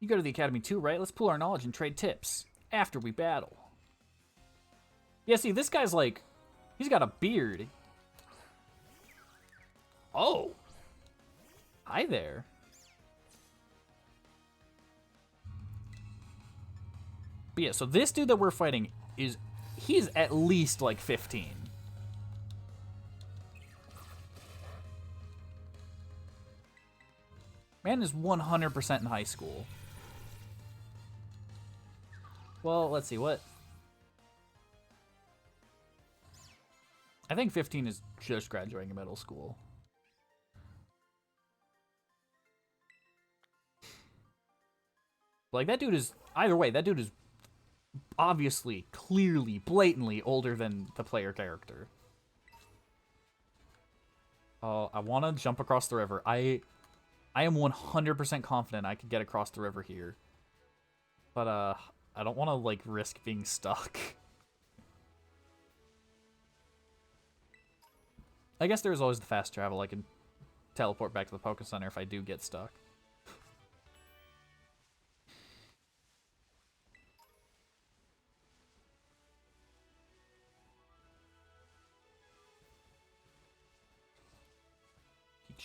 You go to the academy too, right? Let's pool our knowledge and trade tips after we battle. Yeah, see, this guy's like, he's got a beard. Oh. Hi there. But yeah, so this dude that we're fighting he's at least like 15. Man is 100% in high school. Well, let's see, what? I think 15 is just graduating middle school. Like, that dude is... Either way, that dude is obviously, clearly, blatantly older than the player character. I want to jump across the river. I am 100% confident I could get across the river here. But, I don't want to, like, risk being stuck. I guess there's always the fast travel. I can teleport back to the Poké Center if I do get stuck.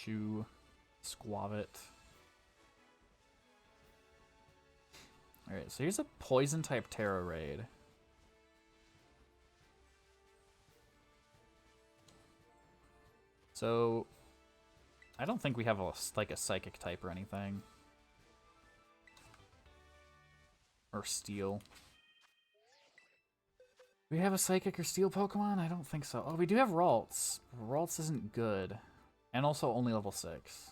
Pichu, Squavit. Alright, so here's a Poison-type Terra Raid. So, I don't think we have a Psychic type or anything. Or Steel. Do we have a Psychic or Steel Pokemon? I don't think so. Oh, we do have Ralts. Ralts isn't good. And also only level 6.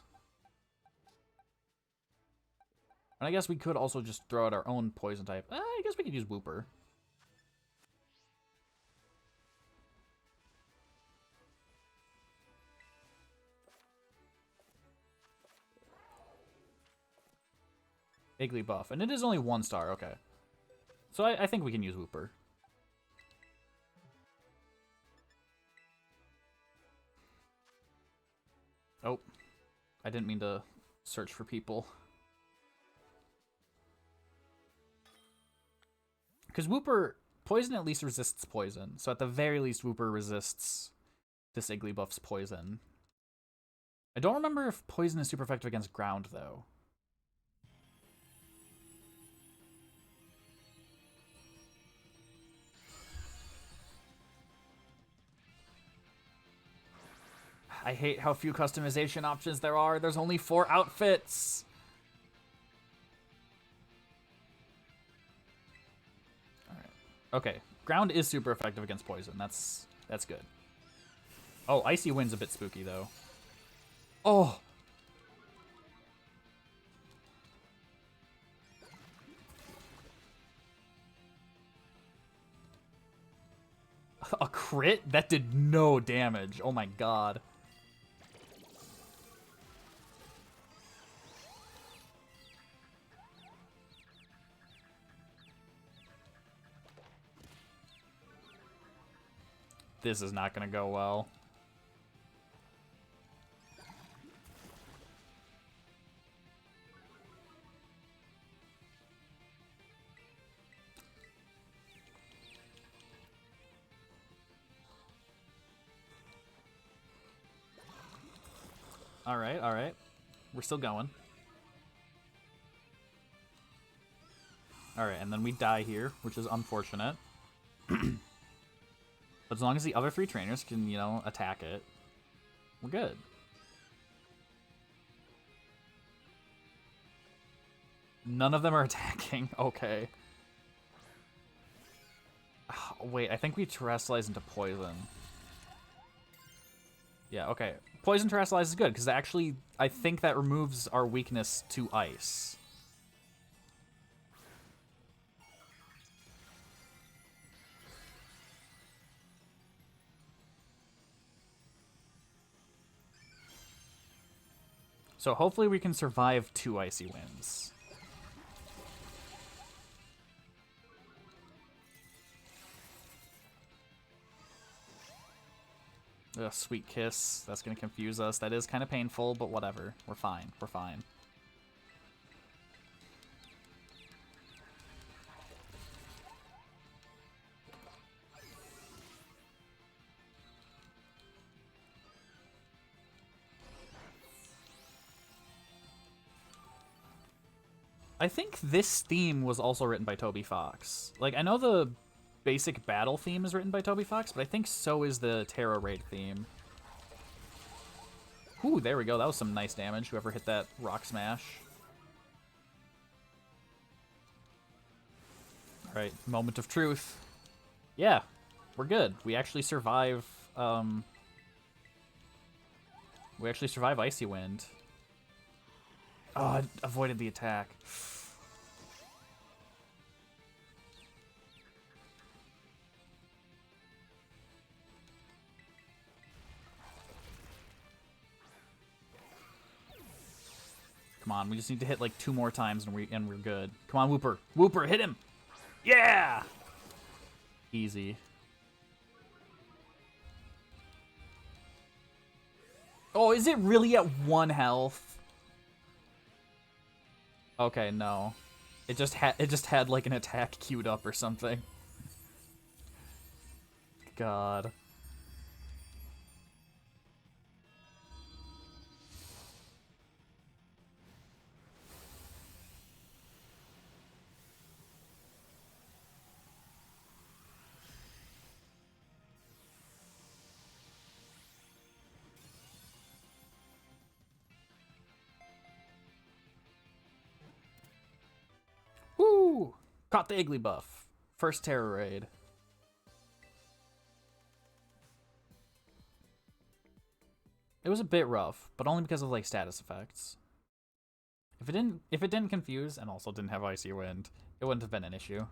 And I guess we could also just throw out our own Poison type. I guess we could use Wooper. Igglybuff. And it is only 1 star, okay. So I think we can use Wooper. Oh. I didn't mean to search for people. Because Wooper... Poison at least resists poison. So at the very least, Wooper resists this Igglybuff's poison. I don't remember if poison is super effective against ground, though. I hate how few customization options there are. There's only 4 outfits. Alright. Okay. Ground is super effective against poison. That's good. Oh, Icy Wind's a bit spooky, though. Oh! A crit? That did no damage. Oh my god. This is not going to go well. Alright, alright. We're still going. Alright, and then we die here, which is unfortunate. But as long as the other 3 trainers can, you know, attack it, we're good. None of them are attacking. Okay. Oh, wait, I think we terrestrialize into poison. Yeah, okay. Poison terrestrialize is good, because actually, I think that removes our weakness to ice. So hopefully we can survive 2 Icy Winds. Ugh, Sweet Kiss. That's going to confuse us. That is kind of painful, but whatever. We're fine. We're fine. I think this theme was also written by Toby Fox. Like, I know the basic battle theme is written by Toby Fox, but I think so is the Terra Raid theme. Ooh, there we go. That was some nice damage. Whoever hit that Rock Smash. Alright, moment of truth. Yeah, we're good. We actually survive, Icy Wind. Oh, I avoided the attack. Come on, we just need to hit like 2 more times and we're good. Come on, Wooper. Wooper, hit him! Yeah! Easy. Oh, is it really at 1 health? Okay, no. It just had like an attack queued up or something. God. Woo! Caught the Igglybuff. First Terror Raid. It was a bit rough, but only because of like status effects. If it didn't confuse and also didn't have Icy Wind, it wouldn't have been an issue.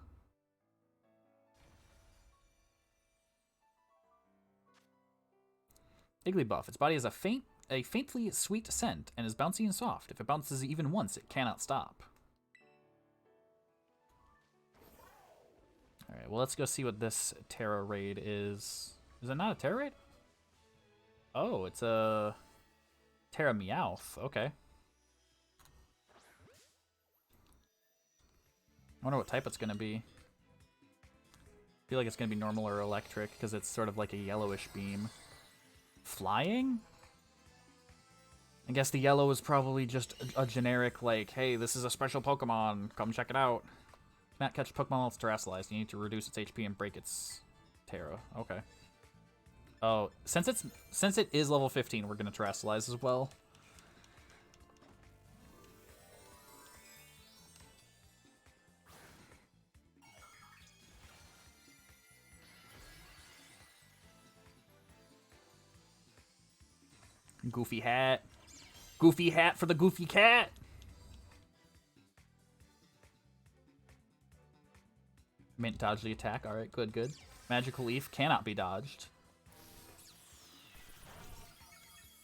Igglybuff. Its body has a faintly sweet scent and is bouncy and soft. If it bounces even once, it cannot stop. Alright, well let's go see what this Terra Raid is. Is it not a Terra Raid? Oh, it's a Terra Meowth. Okay. I wonder what type it's gonna be. I feel like it's gonna be normal or electric because it's sort of like a yellowish beam. Flying? I guess the yellow is probably just a generic, like, hey, this is a special Pokemon, come check it out. Cannot catch Pokemon while it's terrestrialized. You need to reduce its HP and break its Terra. Okay. Oh, since it is level 15, we're gonna terrestrialize as well. Goofy hat. Goofy hat for the goofy cat. Mint dodge the attack. Alright, good, good. Magical Leaf cannot be dodged.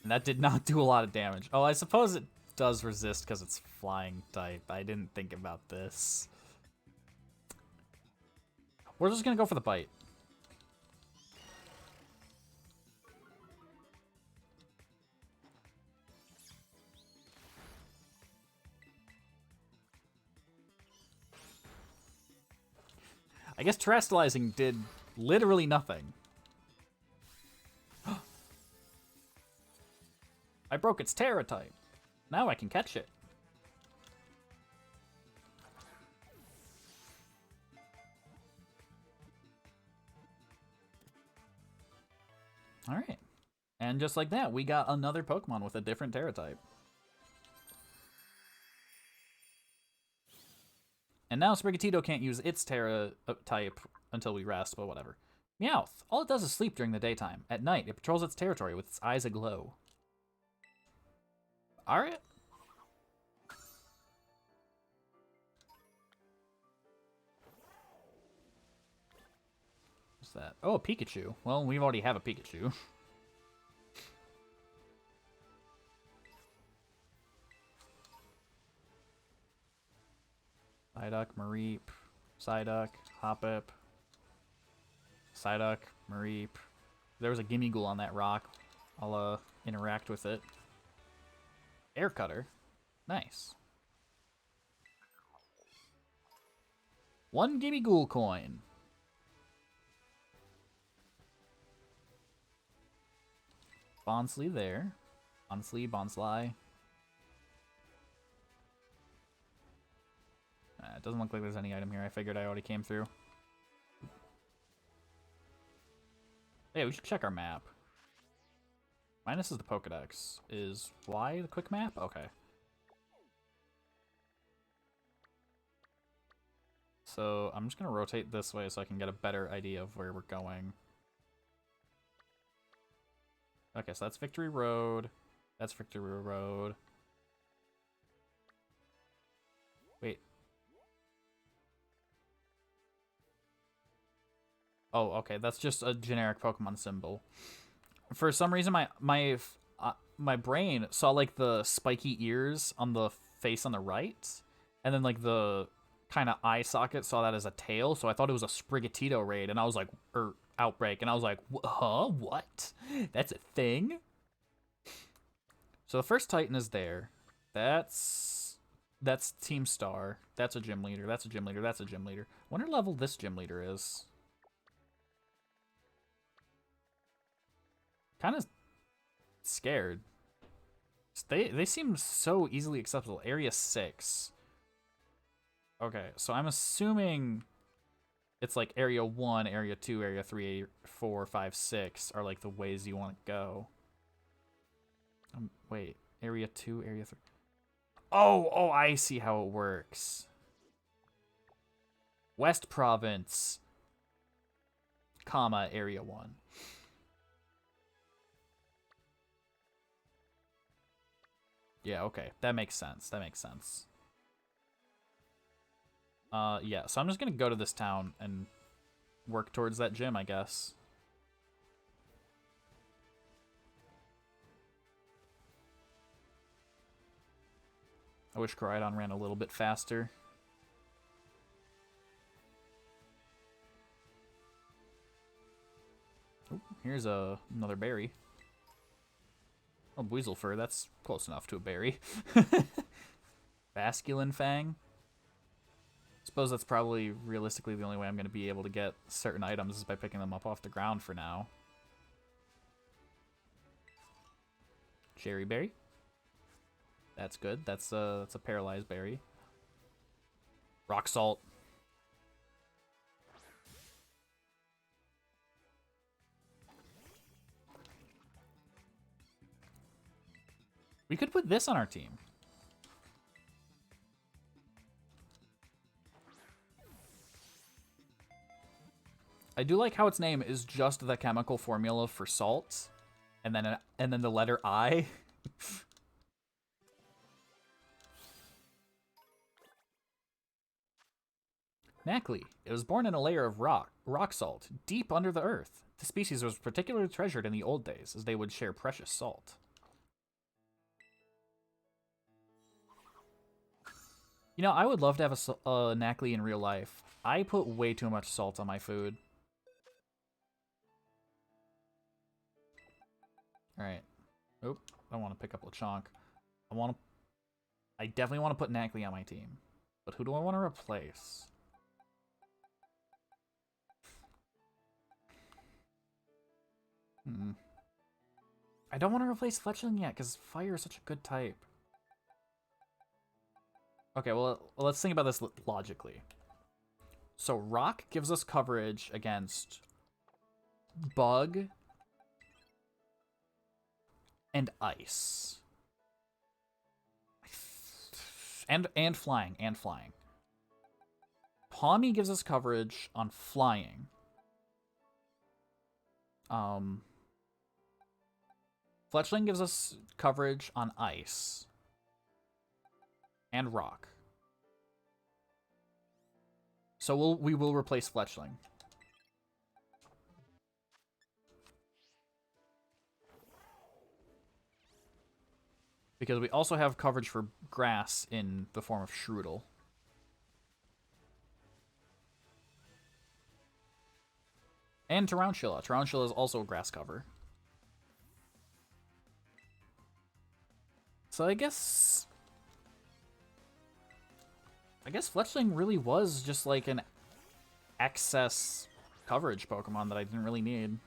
And that did not do a lot of damage. Oh, I suppose it does resist because it's flying type. I didn't think about this. We're just gonna go for the bite. I guess terrestrializing did literally nothing. I broke its Terra type. Now I can catch it. Alright. And just like that, we got another Pokemon with a different Terra type. And now Sprigatito can't use its Terra type until we rest, but whatever. Meowth. All it does is sleep during the daytime. At night, it patrols its territory with its eyes aglow. Alright. What's that? Oh, a Pikachu. Well, we already have a Pikachu. Psyduck, Mareep, Psyduck, Hoppip, Psyduck, Mareep. There was a Gimmighoul on that rock. I'll interact with it. Air Cutter. Nice. 1 Gimmighoul coin. Bonsly there. Bonsly, Bonsly. It doesn't look like there's any item here. I figured I already came through. Hey, we should check our map. Minus is the Pokedex. Is Y the quick map? Okay. So I'm just going to rotate this way so I can get a better idea of where we're going. Okay, so that's Victory Road. That's Victory Road. Wait. Oh, okay, that's just a generic Pokemon symbol. For some reason, my brain saw like the spiky ears on the face on the right, and then like the kind of eye socket saw that as a tail, so I thought it was a Sprigatito raid, and I was like, outbreak, and I was like, huh, what? That's a thing? So the first Titan is there. That's Team Star. That's a gym leader. That's a gym leader. That's a gym leader. I wonder level this gym leader is. Kind of scared. They seem so easily accessible. Area 6. Okay, so I'm assuming it's like Area 1, Area 2, Area 3, 4, 5, 6 are like the ways you want to go. Wait, Area 2, Area 3. Oh, I see how it works. West Province, comma, Area 1. Yeah, okay. That makes sense. That makes sense. Yeah, so I'm just gonna go to this town and work towards that gym, I guess. I wish Koraidon ran a little bit faster. Oh, here's another berry. Oh, Weasel Fur, that's close enough to a berry. Basculin Fang. Suppose that's probably realistically the only way I'm going to be able to get certain items is by picking them up off the ground for now. Cherry Berry. That's good. That's a paralyzed berry. Rock Salt. We could put this on our team. I do like how its name is just the chemical formula for salt, and then the letter I. Knackley. It was born in a layer of rock salt, deep under the earth. The species was particularly treasured in the old days, as they would share precious salt. You know, I would love to have a Knackley in real life. I put way too much salt on my food. Alright. Oop, I want to pick up Lechonk. I definitely want to put Knackley on my team. But who do I want to replace? I don't want to replace Fletchling yet, because fire is such a good type. Okay, well, let's think about this logically. So rock gives us coverage against bug and ice. And flying, Pawmi gives us coverage on flying. Fletchling gives us coverage on ice. And rock. So we will replace Fletchling. Because we also have coverage for grass in the form of Shroodle. And Tarantula. Tarantula is also a grass cover. So I guess Fletchling really was just like an excess coverage Pokemon that I didn't really need.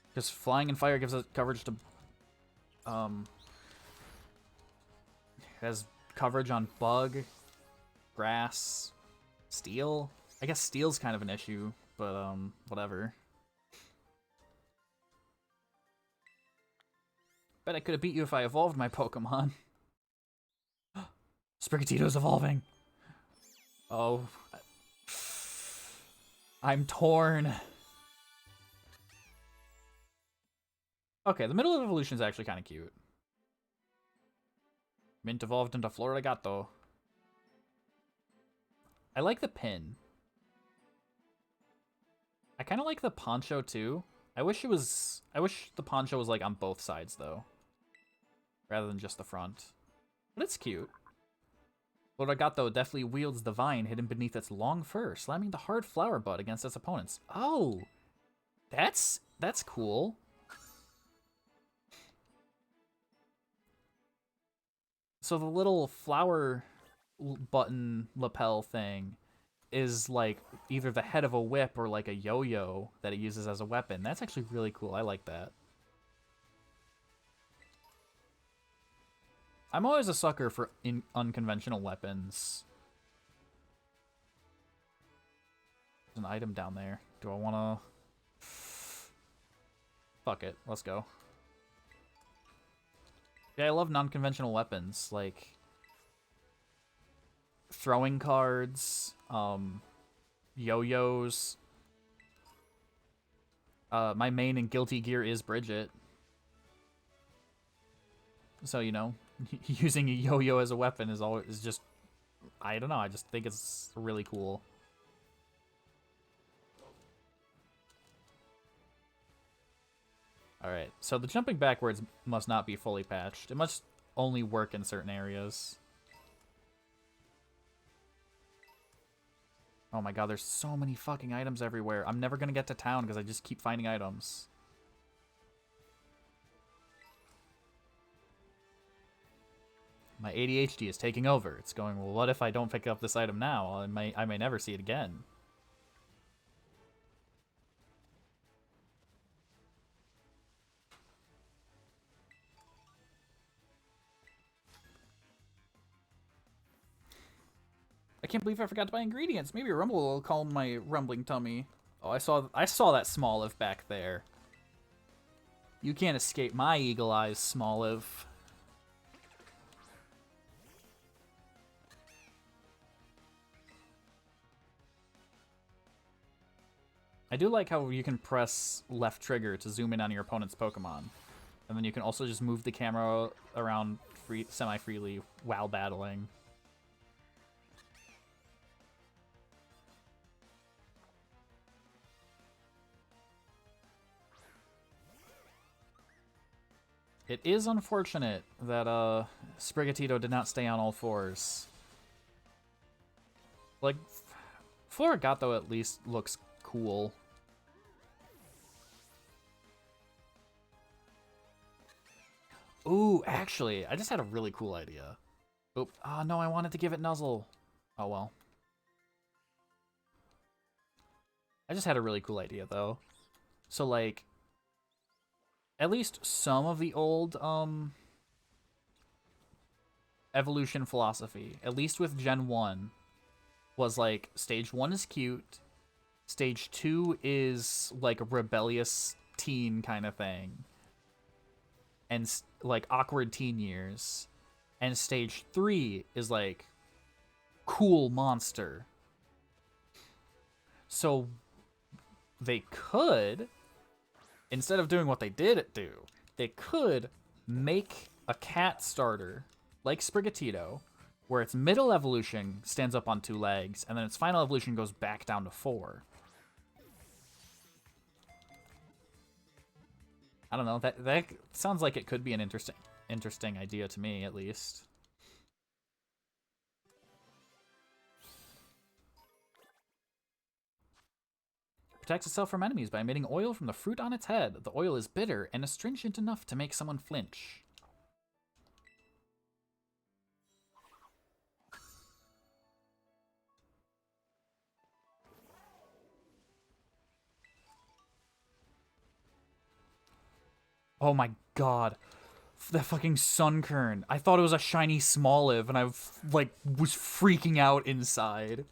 Because Flying and Fire gives us coverage to... has coverage on Bug, Grass, Steel. I guess Steel's kind of an issue, but whatever. Bet I could have beat you if I evolved my Pokemon. Sprigatito's evolving. Oh. I'm torn. Okay, the middle evolution is actually kind of cute. Mint evolved into Florigato. I like the pin. I kind of like the poncho too. I wish the poncho was like on both sides though, rather than just the front. But it's cute. Loragato deftly wields the vine hidden beneath its long fur, slamming the hard flower bud against its opponents. Oh, that's cool. So the little flower button lapel thing is like either the head of a whip or like a yo-yo that it uses as a weapon. That's actually really cool. I like that. I'm always a sucker for unconventional weapons. There's an item down there. Do I want to... Fuck it. Let's go. Yeah, I love non-conventional weapons. Like... throwing cards, yo-yos. My main in Guilty Gear is Bridget. So, you know, using a yo-yo as a weapon is just, I don't know, I just think it's really cool. Alright, so the jumping backwards must not be fully patched. It must only work in certain areas. Oh my god, there's so many fucking items everywhere. I'm never gonna get to town because I just keep finding items. My ADHD is taking over. It's going, well, what if I don't pick up this item now? I may never see it again. I can't believe I forgot to buy ingredients. Maybe Rumble will calm my rumbling tummy. Oh, I saw that Smoliv back there. You can't escape my eagle eyes, Smoliv. I do like how you can press left trigger to zoom in on your opponent's Pokemon. And then you can also just move the camera around semi-freely while battling. It is unfortunate that Sprigatito did not stay on all fours. Like, Florigato at least looks cool. Ooh, actually, I just had a really cool idea. Oop. Oh, no, I wanted to give it Nuzzle. Oh, well. I just had a really cool idea, though. So, like, at least some of the old, evolution philosophy, at least with Gen 1, was, like, Stage 1 is cute, Stage 2 is, like, a rebellious teen kind of thing, and, like, awkward teen years, and Stage 3 is, like, cool monster. So, they could... instead of doing what they did do, they could make a cat starter, like Sprigatito, where its middle evolution stands up on 2 legs, and then its final evolution goes back down to 4. I don't know, that sounds like it could be an interesting idea to me, at least. Protects itself from enemies by emitting oil from the fruit on its head. The oil is bitter and astringent enough to make someone flinch. Oh my god. That fucking Sunkern. I thought it was a shiny Smoliv and I, like, was freaking out inside.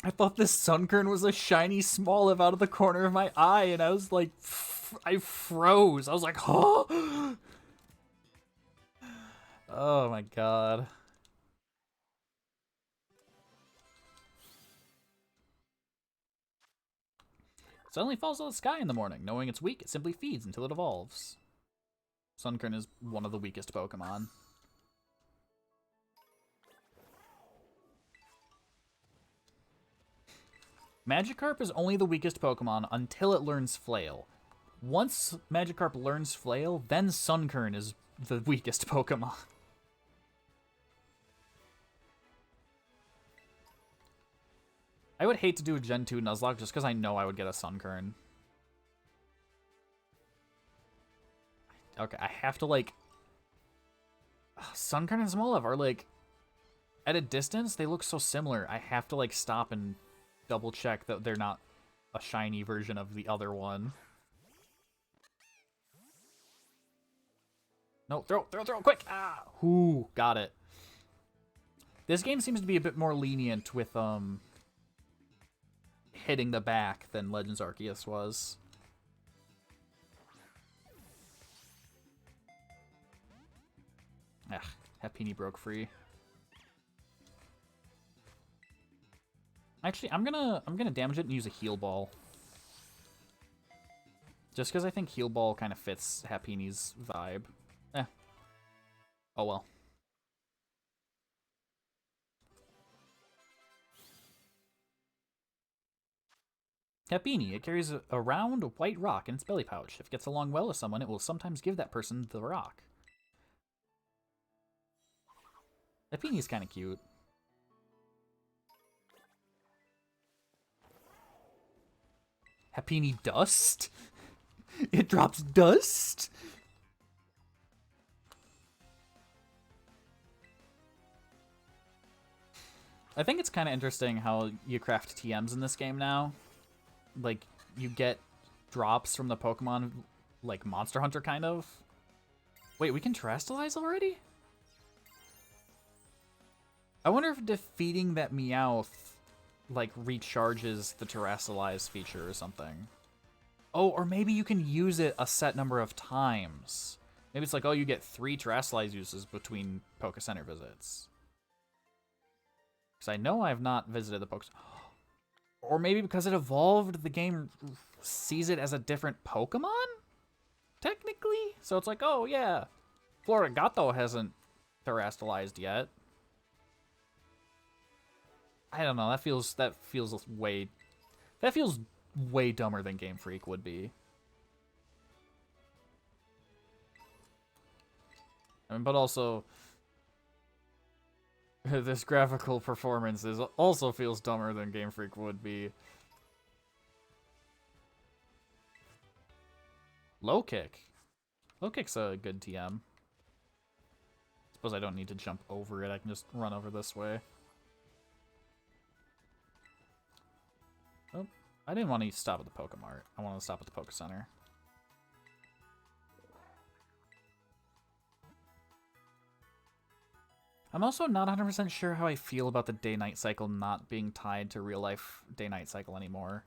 I thought this Sunkern was a shiny Smoliv out of the corner of my eye, and I was like, I froze. I was like, huh? Oh my god. It suddenly falls out of the sky in the morning. Knowing it's weak, it simply feeds until it evolves. Sunkern is one of the weakest Pokemon. Magikarp is only the weakest Pokemon until it learns Flail. Once Magikarp learns Flail, then Sunkern is the weakest Pokemon. I would hate to do a Gen 2 Nuzlocke just because I know I would get a Sunkern. Okay, I have to, like... Sunkern and Smoliv are, like... At a distance, they look so similar. I have to, like, stop and double-check that they're not a shiny version of the other one. No, throw, quick! Ah! Ooh, got it. This game seems to be a bit more lenient with, hitting the back than Legends Arceus was. Ah, Happiny broke free. Actually, I'm gonna damage it and use a heal ball. Just because I think heal ball kind of fits Hapiny's vibe. Eh. Oh well. Happiny, it carries a round white rock in its belly pouch. If it gets along well with someone, it will sometimes give that person the rock. Hapiny's kind of cute. Happiny dust? It drops dust? I think it's kind of interesting how you craft TMs in this game now. Like, you get drops from the Pokemon, like Monster Hunter, kind of. Wait, we can Terastallize already? I wonder if defeating that Meowth, like, recharges the Terastallize feature or something. Oh, or maybe you can use it a set number of times. Maybe it's like, oh, you get 3 Terastallize uses between Poke Center visits. Because I know I've not visited the Poke... Or maybe because it evolved, the game sees it as a different Pokemon? Technically? So it's like, oh, yeah. Florigato hasn't Terastallized yet. I don't know. That feels way dumber than Game Freak would be. I mean, but also this graphical performance also feels dumber than Game Freak would be. Low kick. Low kick's a good TM. Suppose I don't need to jump over it. I can just run over this way. Oh, I didn't want to stop at the Pokemart. I wanted to stop at the Poke Center. I'm also not 100% sure how I feel about the day-night cycle not being tied to real-life day-night cycle anymore.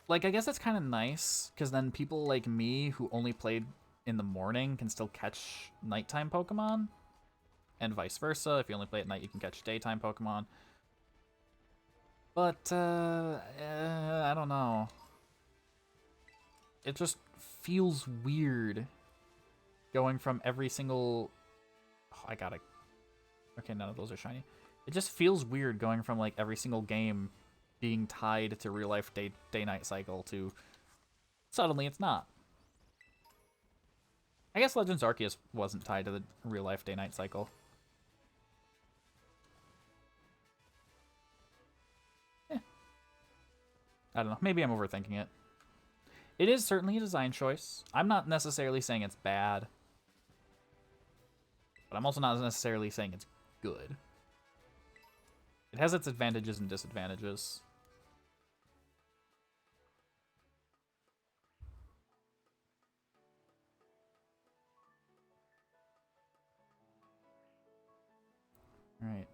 Like, I guess that's kind of nice, because then people like me who only played in the morning can still catch nighttime Pokemon, and vice versa. If you only play at night, you can catch daytime Pokemon. But, I don't know. It just feels weird going from every single... Oh, I gotta... Okay, none of those are shiny. It just feels weird going from, like, every single game being tied to real-life day-night cycle to... Suddenly it's not. I guess Legends Arceus wasn't tied to the real-life day-night cycle. I don't know. Maybe I'm overthinking it. It is certainly a design choice. I'm not necessarily saying it's bad. But I'm also not necessarily saying it's good. It has its advantages and disadvantages. Alright.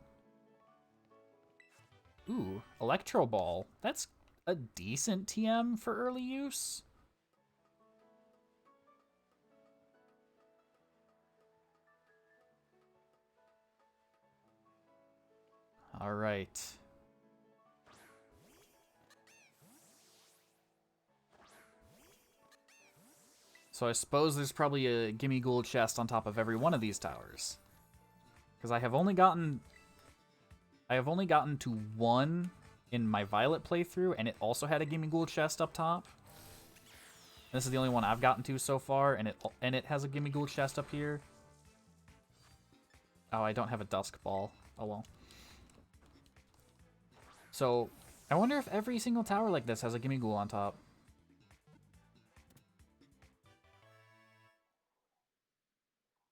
Ooh, Electro Ball. That's a decent TM for early use. All right. So I suppose there's probably a Gimme Ghoul chest on top of every one of these towers. Because I have only gotten to one in my Violet playthrough, and it also had a Gimme Ghoul chest up top. And this is the only one I've gotten to so far, and it has a Gimme Ghoul chest up here. Oh, I don't have a Dusk Ball. Oh well. So, I wonder if every single tower like this has a Gimme Ghoul on top.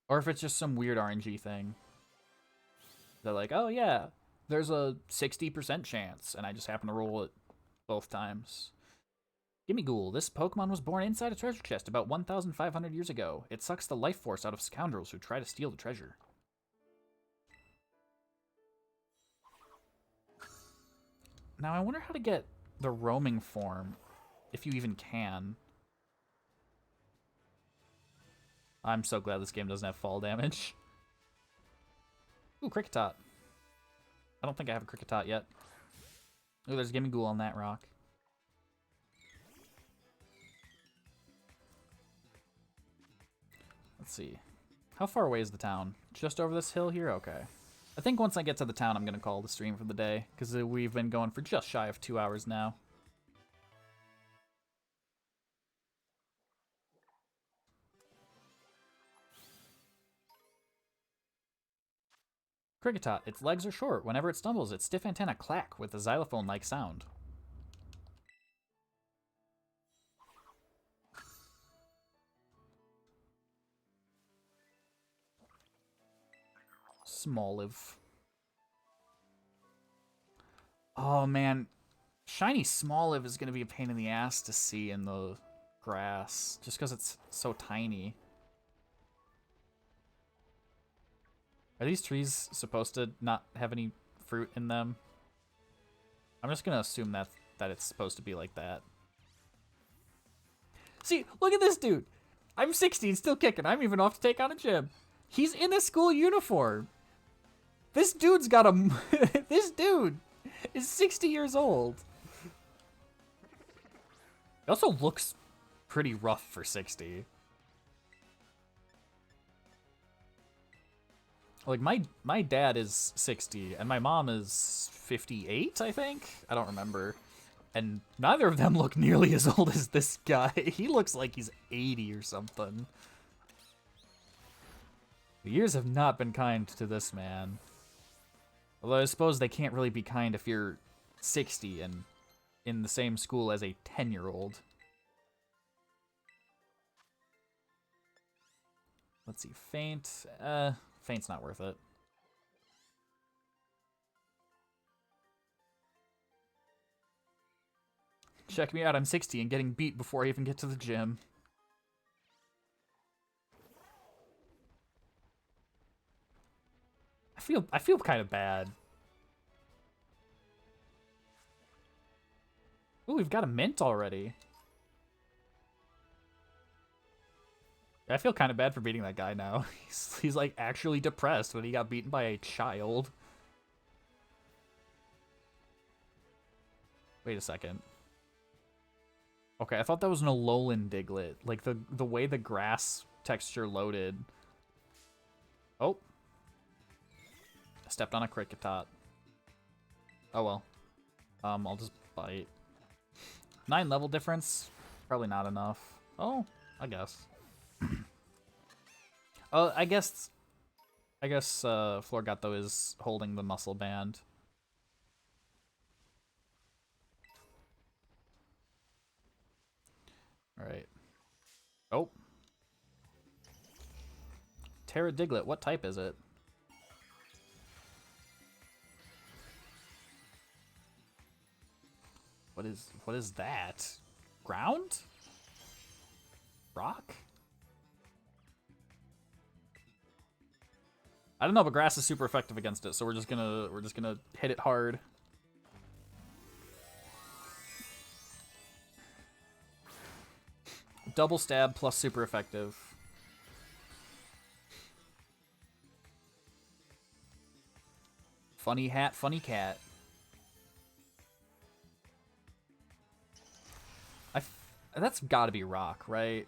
Or if it's just some weird RNG thing. They're like, oh yeah, there's a 60% chance, and I just happen to roll it both times. Gimme Ghoul. This Pokemon was born inside a treasure chest about 1,500 years ago. It sucks the life force out of scoundrels who try to steal the treasure. Now, I wonder how to get the roaming form, if you even can. I'm so glad this game doesn't have fall damage. Ooh, Kricketot. I don't think I have a Kricketot yet. Ooh, there's a Gimme Ghoul on that rock. Let's see. How far away is the town? Just over this hill here? Okay. I think once I get to the town, I'm going to call the stream for the day, because we've been going for just shy of 2 hours now. Kricketot. Its legs are short. Whenever it stumbles, its stiff antenna clack with a xylophone-like sound. Smoliv. Oh man, shiny Smoliv is gonna be a pain in the ass to see in the grass, just because it's so tiny. Are these trees supposed to not have any fruit in them? I'm just gonna assume that it's supposed to be like that. See, look at this dude. I'm 16, still kicking. I'm even off to take on a gym. He's in a school uniform. This dude's got a... This dude is 60 years old. He also looks pretty rough for 60. Like, my dad is 60, and my mom is 58, I think? I don't remember. And neither of them look nearly as old as this guy. He looks like he's 80 or something. The years have not been kind to this man. Although I suppose they can't really be kind if you're 60 and in the same school as a 10-year-old. Let's see, Faint. Faint's not worth it. Check me out, I'm 60 and getting beat before I even get to the gym. I feel kind of bad. Ooh, we've got a mint already. I feel kind of bad for beating that guy now. He's like actually depressed when he got beaten by a child. Wait a second. Okay, I thought that was an Alolan Diglett. Like the way the grass texture loaded. Oh. I stepped on a Kricketot. Oh well. I'll just bite. 9 level difference? Probably not enough. Oh, I guess. I guess Florgato is holding the muscle band. Alright. Oh. Terra Diglett, what type is it? What is that? Ground? Rock? I don't know, but grass is super effective against it, so we're just gonna hit it hard. Double stab plus super effective. Funny hat, funny cat. That's gotta be rock, right?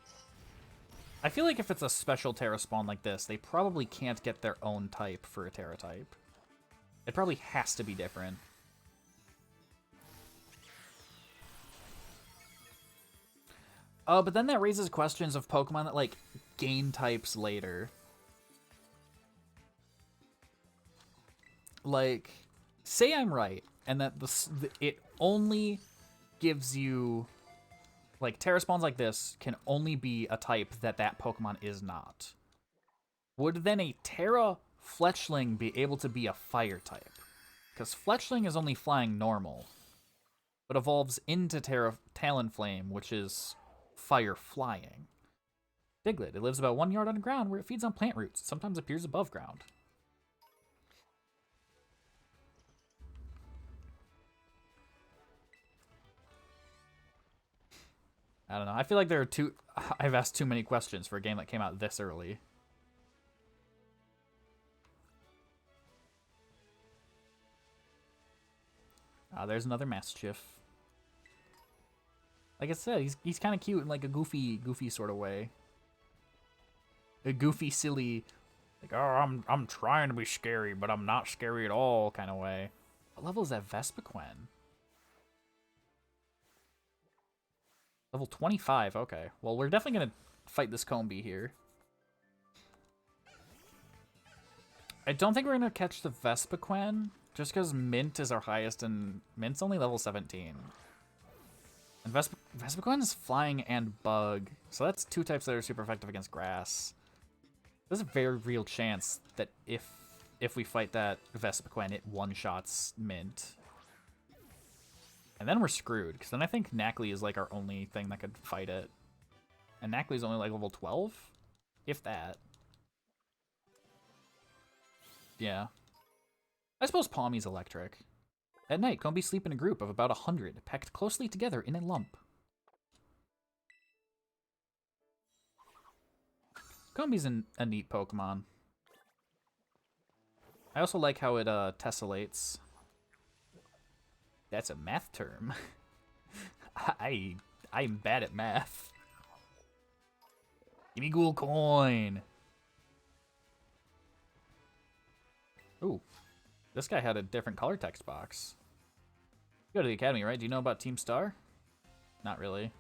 I feel like if it's a special Terra spawn like this, they probably can't get their own type for a Terra type. It probably has to be different. Oh, but then that raises questions of Pokemon that, like, gain types later. Like, say I'm right, and that it only gives you... Like, Terra spawns like this can only be a type that that Pokemon is not. Would then a Terra Fletchling be able to be a fire type? Because Fletchling is only flying normal, but evolves into Terra Talonflame, which is fire flying. Diglett, it lives about 1 yard underground where it feeds on plant roots. It sometimes appears above ground. I don't know. I feel like there are I've asked too many questions for a game that came out this early. There's another Mastiff. Like I said, he's kind of cute in like a goofy sort of way. A goofy, silly, like, oh, I'm trying to be scary, but I'm not scary at all kind of way. What level is that Vespiquen? Level 25, okay. Well, we're definitely going to fight this Combee here. I don't think we're going to catch the Vespiquen, just because Mint is our highest, and Mint's only level 17. And Vespiquen is Flying and Bug, so that's two types that are super effective against Grass. There's a very real chance that if we fight that Vespiquen, it one-shots Mint. And then we're screwed, because then I think Knackley is like our only thing that could fight it. And Knackley's only like level 12? If that. Yeah. I suppose Palmy's electric. At night, Combees sleep in a group of about 100, packed closely together in a lump. Combee's a neat Pokemon. I also like how it tessellates. That's a math term. I'm bad at math. Give me Ghoul Coin. Ooh. This guy had a different color text box. You go to the academy, right? Do you know about Team Star? Not really.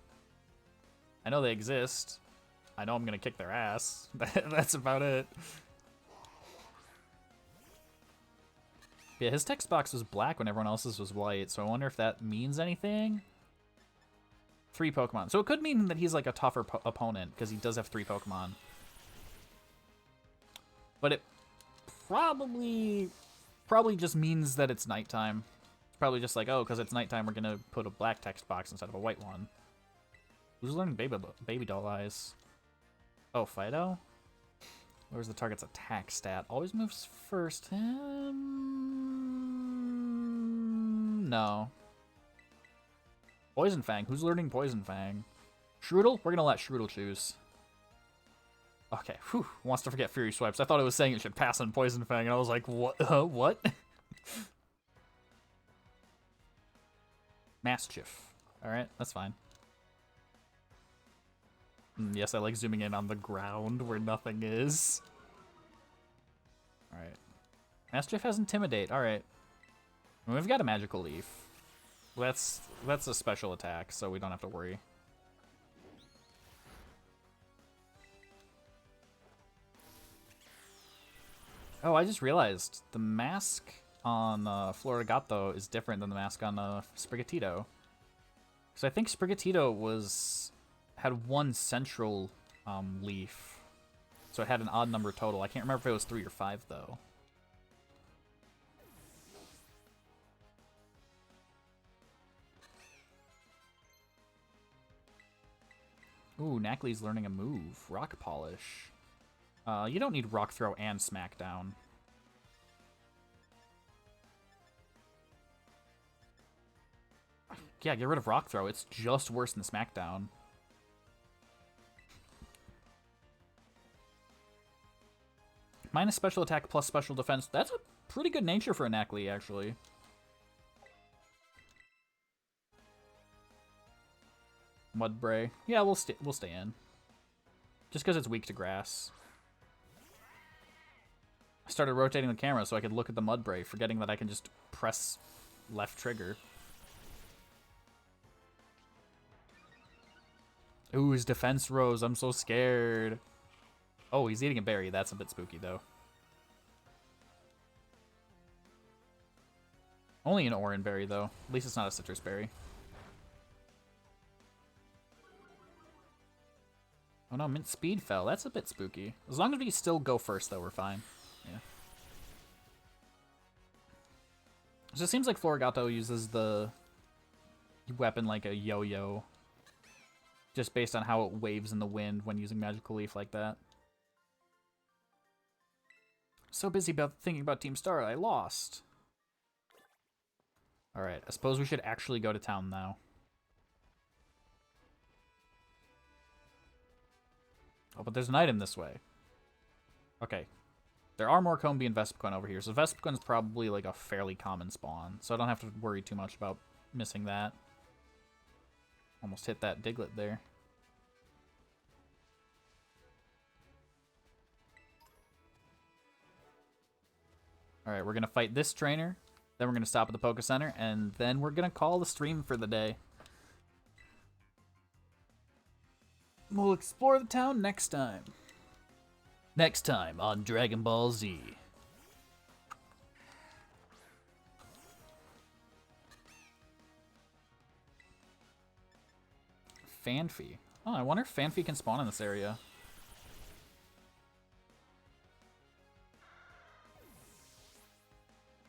I know they exist. I know I'm gonna kick their ass. That's about it. Yeah, his text box was black when everyone else's was white, so I wonder if that means anything. 3 Pokemon. So it could mean that he's like a tougher opponent, because he does have 3 Pokemon. But it probably just means that it's nighttime. It's probably just like, oh, because it's nighttime, we're gonna put a black text box instead of a white one. Who's learning baby doll eyes? Oh, Fido? Where's the target's attack stat? Always moves first. No. Poison Fang. Who's learning Poison Fang? Shroodle? We're gonna let Shroodle choose. Okay. Whew. Wants to forget Fury Swipes. I thought it was saying it should pass on Poison Fang, and I was like, what? What? Mastiff. Alright, that's fine. Yes, I like zooming in on the ground where nothing is. Alright. Mastiff has Intimidate. Alright. We've got a Magical Leaf. That's a special attack, so we don't have to worry. Oh, I just realized the mask on Florigato is different than the mask on Sprigatito. Because I think Sprigatito had 1 central leaf, so it had an odd number total. I can't remember if it was 3 or 5 though. Ooh, Knackley's learning a move. Rock Polish. You don't need Rock Throw and Smackdown. Yeah, get rid of Rock Throw. It's just worse than Smackdown. Minus special attack plus special defense. That's a pretty good nature for a Knackley, actually. Mudbray. Yeah, we'll stay in. Just because it's weak to grass. I started rotating the camera so I could look at the Mudbray, forgetting that I can just press left trigger. Ooh, his defense rose. I'm so scared. Oh, he's eating a berry. That's a bit spooky, though. Only an orange berry, though. At least it's not a citrus berry. Oh no, Mint Speed fell. That's a bit spooky. As long as we still go first, though, we're fine. Yeah. So it seems like Florigato uses the weapon like a yo-yo. Just based on how it waves in the wind when using Magical Leaf like that. So busy about thinking about Team Star, I lost. Alright, I suppose we should actually go to town now. Oh, but there's an item this way. Okay. There are more Combi and Vespiquen over here, so Vespiquen's probably like a fairly common spawn, so I don't have to worry too much about missing that. Almost hit that Diglett there. Alright, we're gonna fight this trainer, then we're gonna stop at the Poke Center, and then we're gonna call the stream for the day. We'll explore the town next time. Next time on Dragon Ball Z. Fanfi. Oh, I wonder if Fanfi can spawn in this area.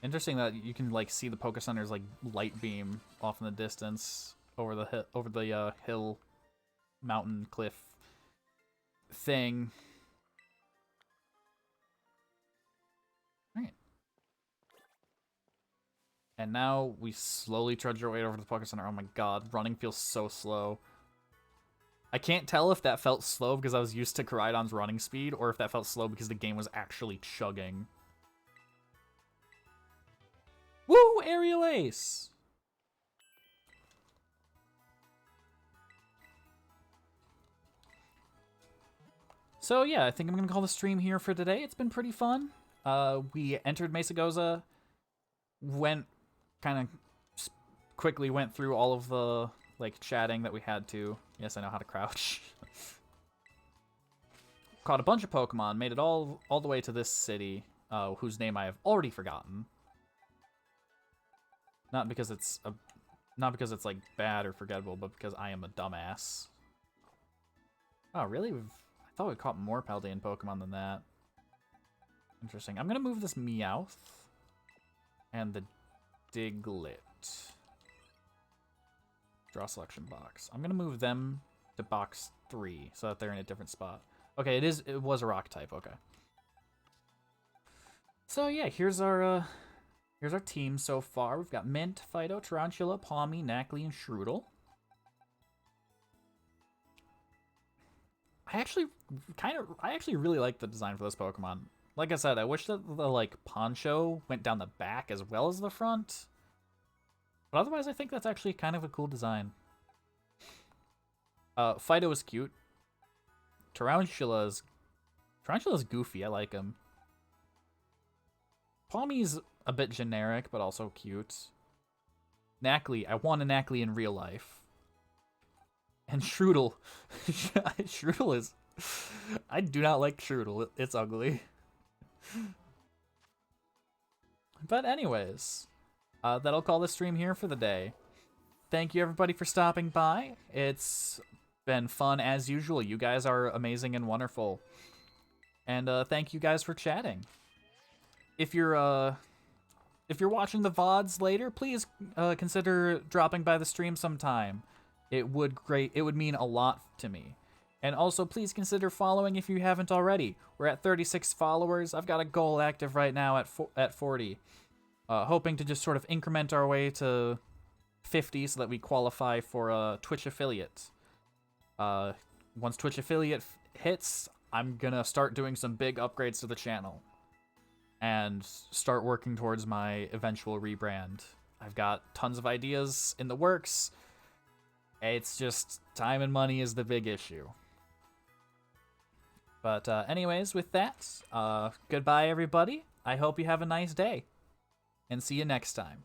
Interesting that you can like see the Poke Center's like light beam off in the distance over the hill, mountain, cliff thing. Alright. And now we slowly trudge our way over to the Poke Center. Oh my god, running feels so slow. I can't tell if that felt slow because I was used to Koraidon's running speed, or if that felt slow because the game was actually chugging. Woo! Aerial Ace! So yeah, I think I'm gonna call the stream here for today. It's been pretty fun. We entered Mesagoza, quickly went through all of the like chatting that we had to. Yes, I know how to crouch. Caught a bunch of Pokemon, made it all the way to this city, whose name I have already forgotten. Not because it's like bad or forgettable, but because I am a dumbass. Oh, really? I thought we caught more Paldean Pokemon than that. Interesting. I'm gonna move this Meowth and the Diglett. Draw selection box. I'm gonna move them to box 3 so that they're in a different spot. Okay, it was a rock type. Okay. So yeah, here's our team so far. We've got Mint, Fido, Tarantula, Pawmi, Nacli, and Shroodle. I actually really like the design for this Pokemon. Like I said, I wish that the like poncho went down the back as well as the front. But otherwise, I think that's actually kind of a cool design. Fido is cute. Tarantula's goofy. I like him. Pawmi's a bit generic, but also cute. Nacli, I want a Nacli in real life. And Shroodle. Shroodle is... I do not like Shroodle. It's ugly. But anyways, that'll call the stream here for the day. Thank you everybody for stopping by. It's been fun as usual. You guys are amazing and wonderful. And thank you guys for chatting. If you're watching the VODs later, please consider dropping by the stream sometime. It would mean a lot to me. And also, please consider following if you haven't already. We're at 36 followers. I've got a goal active right now at 40. Hoping to just sort of increment our way to 50 so that we qualify for a Twitch affiliate. Once Twitch affiliate hits, I'm gonna start doing some big upgrades to the channel. And start working towards my eventual rebrand. I've got tons of ideas in the works. It's just time and money is the big issue. But anyways, with that, goodbye everybody. I hope you have a nice day. And see you next time.